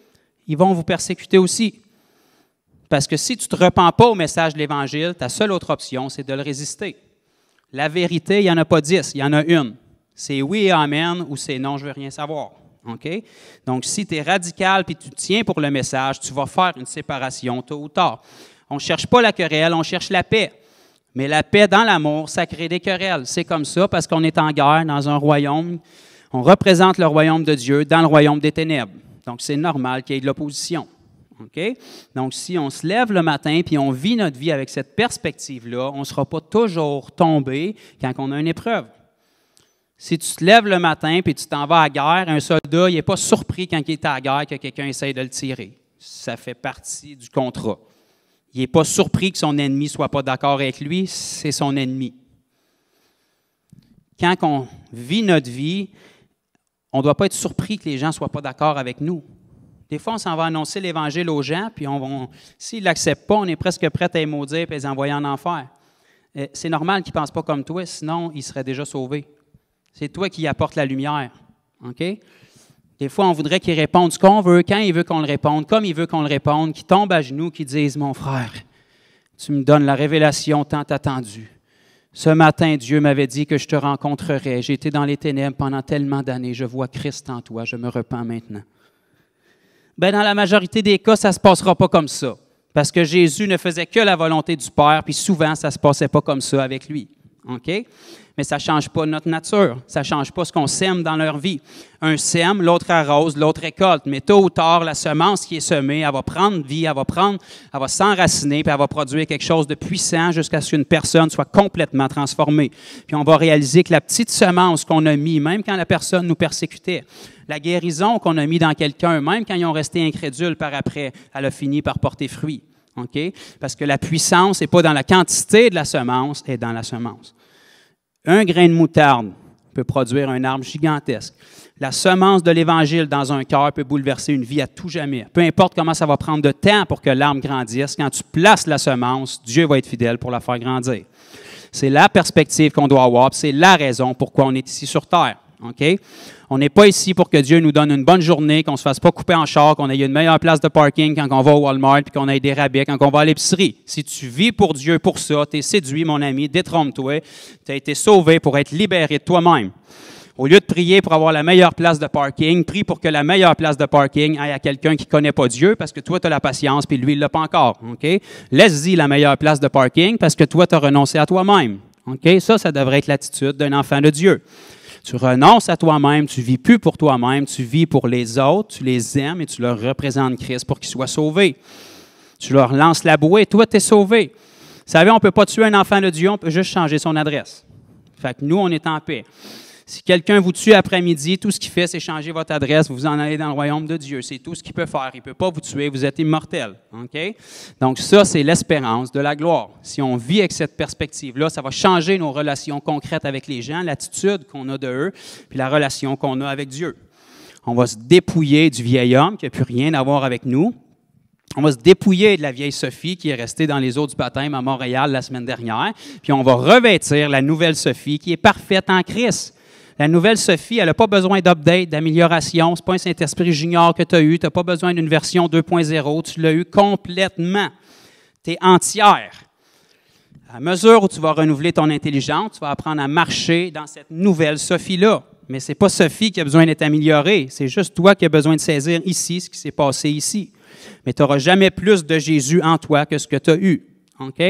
ils vont vous persécuter aussi. Parce que si tu ne te repens pas au message de l'Évangile, ta seule autre option, c'est de le résister. La vérité, il n'y en a pas 10, il y en a une. C'est oui et amen ou c'est non, je ne veux rien savoir. Okay? Donc, si tu es radical et tu tiens pour le message, tu vas faire une séparation tôt ou tard. On ne cherche pas la querelle, on cherche la paix. Mais la paix dans l'amour, ça crée des querelles. C'est comme ça parce qu'on est en guerre dans un royaume. On représente le royaume de Dieu dans le royaume des ténèbres. Donc, c'est normal qu'il y ait de l'opposition. Okay? Donc, si on se lève le matin et on vit notre vie avec cette perspective-là, on ne sera pas toujours tombé quand on a une épreuve. Si tu te lèves le matin et tu t'en vas à la guerre, un soldat, il n'est pas surpris quand il est à la guerre que quelqu'un essaye de le tirer. Ça fait partie du contrat. Il n'est pas surpris que son ennemi ne soit pas d'accord avec lui, c'est son ennemi. Quand on vit notre vie, on ne doit pas être surpris que les gens ne soient pas d'accord avec nous. Des fois, on s'en va annoncer l'Évangile aux gens, puis s'ils ne l'acceptent pas, on est presque prêt à les maudire et les envoyer en enfer. C'est normal qu'ils ne pensent pas comme toi, sinon ils seraient déjà sauvés. C'est toi qui apportes la lumière. OK? Des fois, on voudrait qu'il réponde ce qu'on veut, quand il veut qu'on le réponde, comme il veut qu'on le réponde, qu'il tombe à genoux, qu'il dise, mon frère, tu me donnes la révélation tant attendue. Ce matin, Dieu m'avait dit que je te rencontrerais. J'ai été dans les ténèbres pendant tellement d'années. Je vois Christ en toi. Je me repens maintenant. Bien, dans la majorité des cas, ça ne se passera pas comme ça. Parce que Jésus ne faisait que la volonté du Père, puis souvent, ça ne se passait pas comme ça avec lui. OK? Mais ça ne change pas notre nature. Ça ne change pas ce qu'on sème dans leur vie. Un sème, l'autre arrose, l'autre récolte. Mais tôt ou tard, la semence qui est semée, elle va prendre vie, elle va s'enraciner, puis elle va produire quelque chose de puissant jusqu'à ce qu'une personne soit complètement transformée. Puis on va réaliser que la petite semence qu'on a mise, même quand la personne nous persécutait, la guérison qu'on a mise dans quelqu'un, même quand ils ont resté incrédules par après, elle a fini par porter fruit. OK? Parce que la puissance n'est pas dans la quantité de la semence, elle est dans la semence. Un grain de moutarde peut produire un arbre gigantesque. La semence de l'Évangile dans un cœur peut bouleverser une vie à tout jamais. Peu importe comment ça va prendre de temps pour que l'arbre grandisse, quand tu places la semence, Dieu va être fidèle pour la faire grandir. C'est la perspective qu'on doit avoir, c'est la raison pourquoi on est ici sur Terre. OK? On n'est pas ici pour que Dieu nous donne une bonne journée, qu'on ne se fasse pas couper en char, qu'on ait une meilleure place de parking quand on va au Walmart, puis qu'on ait des rabais quand on va à l'épicerie. Si tu vis pour Dieu pour ça, tu es séduit, mon ami, détrompe-toi. Tu as été sauvé pour être libéré de toi-même. Au lieu de prier pour avoir la meilleure place de parking, prie pour que la meilleure place de parking aille à quelqu'un qui ne connaît pas Dieu, parce que toi, tu as la patience, puis lui, il ne l'a pas encore. Okay? Laisse-y la meilleure place de parking, parce que toi, tu as renoncé à toi-même. Okay? Ça devrait être l'attitude d'un enfant de Dieu. Tu renonces à toi-même, tu ne vis plus pour toi-même, tu vis pour les autres, tu les aimes et tu leur représentes Christ pour qu'ils soient sauvés. Tu leur lances la bouée, toi, tu es sauvé. Vous savez, on ne peut pas tuer un enfant de Dieu, on peut juste changer son adresse. Fait que nous, on est en paix. Si quelqu'un vous tue après-midi, tout ce qu'il fait, c'est changer votre adresse, vous en allez dans le royaume de Dieu. C'est tout ce qu'il peut faire. Il ne peut pas vous tuer, vous êtes immortel. Okay? Donc ça, c'est l'espérance de la gloire. Si on vit avec cette perspective-là, ça va changer nos relations concrètes avec les gens, l'attitude qu'on a de eux, puis la relation qu'on a avec Dieu. On va se dépouiller du vieil homme qui n'a plus rien à voir avec nous. On va se dépouiller de la vieille Sophie qui est restée dans les eaux du baptême à Montréal la semaine dernière, puis on va revêtir la nouvelle Sophie qui est parfaite en Christ. La nouvelle Sophie, elle n'a pas besoin d'update, d'amélioration. Ce n'est pas un Saint-Esprit junior que tu as eu. Tu n'as pas besoin d'une version 2.0. Tu l'as eu complètement. Tu es entière. À mesure où tu vas renouveler ton intelligence, tu vas apprendre à marcher dans cette nouvelle Sophie-là. Mais ce n'est pas Sophie qui a besoin d'être améliorée. C'est juste toi qui as besoin de saisir ici ce qui s'est passé ici. Mais tu n'auras jamais plus de Jésus en toi que ce que tu as eu. OK?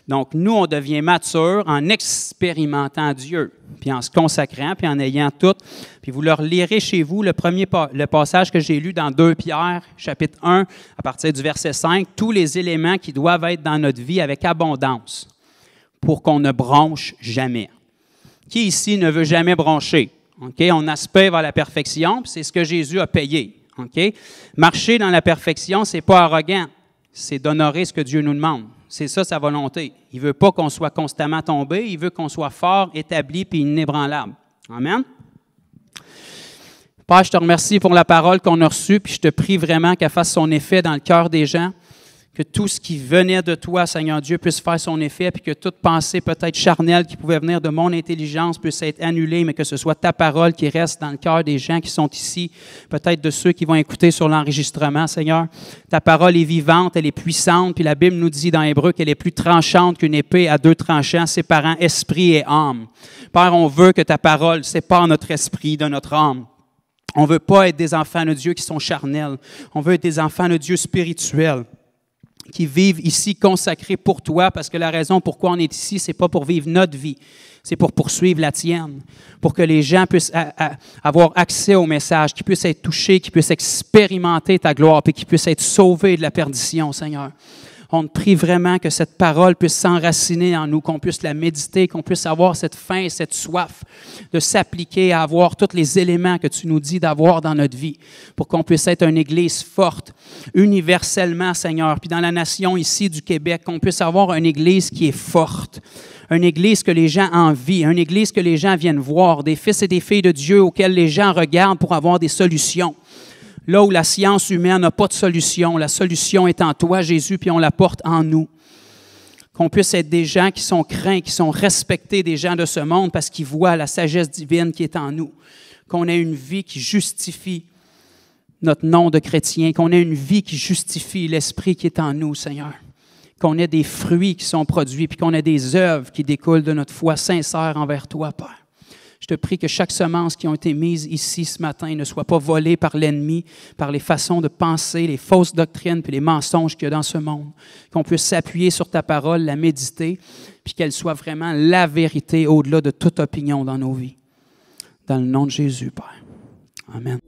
Donc, nous, on devient mature en expérimentant Dieu, puis en se consacrant, puis en ayant tout. Puis vous leur lirez chez vous le passage que j'ai lu dans 2 Pierre, chapitre 1, à partir du verset 5, tous les éléments qui doivent être dans notre vie avec abondance pour qu'on ne bronche jamais. Qui ici ne veut jamais broncher? OK? On aspire vers la perfection, puis c'est ce que Jésus a payé. OK? Marcher dans la perfection, ce n'est pas arrogant, c'est d'honorer ce que Dieu nous demande. C'est ça sa volonté. Il ne veut pas qu'on soit constamment tombé, il veut qu'on soit fort, établi puis inébranlable. Amen? Père, je te remercie pour la parole qu'on a reçue, puis je te prie vraiment qu'elle fasse son effet dans le cœur des gens, que tout ce qui venait de toi, Seigneur Dieu, puisse faire son effet, puis que toute pensée peut-être charnelle qui pouvait venir de mon intelligence puisse être annulée, mais que ce soit ta parole qui reste dans le cœur des gens qui sont ici, peut-être de ceux qui vont écouter sur l'enregistrement, Seigneur. Ta parole est vivante, elle est puissante, puis la Bible nous dit dans Hébreu qu'elle est plus tranchante qu'une épée à deux tranchants, séparant esprit et âme. Père, on veut que ta parole sépare notre esprit de notre âme. On ne veut pas être des enfants de Dieu qui sont charnels. On veut être des enfants de Dieu spirituels, qui vivent ici consacrés pour toi, parce que la raison pourquoi on est ici, c'est pas pour vivre notre vie, c'est pour poursuivre la tienne, pour que les gens puissent avoir accès au message, qu'ils puissent être touchés, qu'ils puissent expérimenter ta gloire, puis qu'ils puissent être sauvés de la perdition, Seigneur. On te prie vraiment que cette parole puisse s'enraciner en nous, qu'on puisse la méditer, qu'on puisse avoir cette faim et cette soif de s'appliquer à avoir tous les éléments que tu nous dis d'avoir dans notre vie, pour qu'on puisse être une Église forte, universellement, Seigneur. Puis dans la nation ici du Québec, qu'on puisse avoir une Église qui est forte, une Église que les gens envient, une Église que les gens viennent voir, des fils et des filles de Dieu auxquels les gens regardent pour avoir des solutions. Là où la science humaine n'a pas de solution, la solution est en toi, Jésus, puis on la porte en nous. Qu'on puisse être des gens qui sont craints, qui sont respectés des gens de ce monde parce qu'ils voient la sagesse divine qui est en nous. Qu'on ait une vie qui justifie notre nom de chrétien, qu'on ait une vie qui justifie l'esprit qui est en nous, Seigneur. Qu'on ait des fruits qui sont produits, puis qu'on ait des œuvres qui découlent de notre foi sincère envers toi, Père. Je te prie que chaque semence qui a été mise ici ce matin ne soit pas volée par l'ennemi, par les façons de penser, les fausses doctrines puis les mensonges qu'il y a dans ce monde. Qu'on puisse s'appuyer sur ta parole, la méditer, puis qu'elle soit vraiment la vérité au-delà de toute opinion dans nos vies. Dans le nom de Jésus, Père. Amen.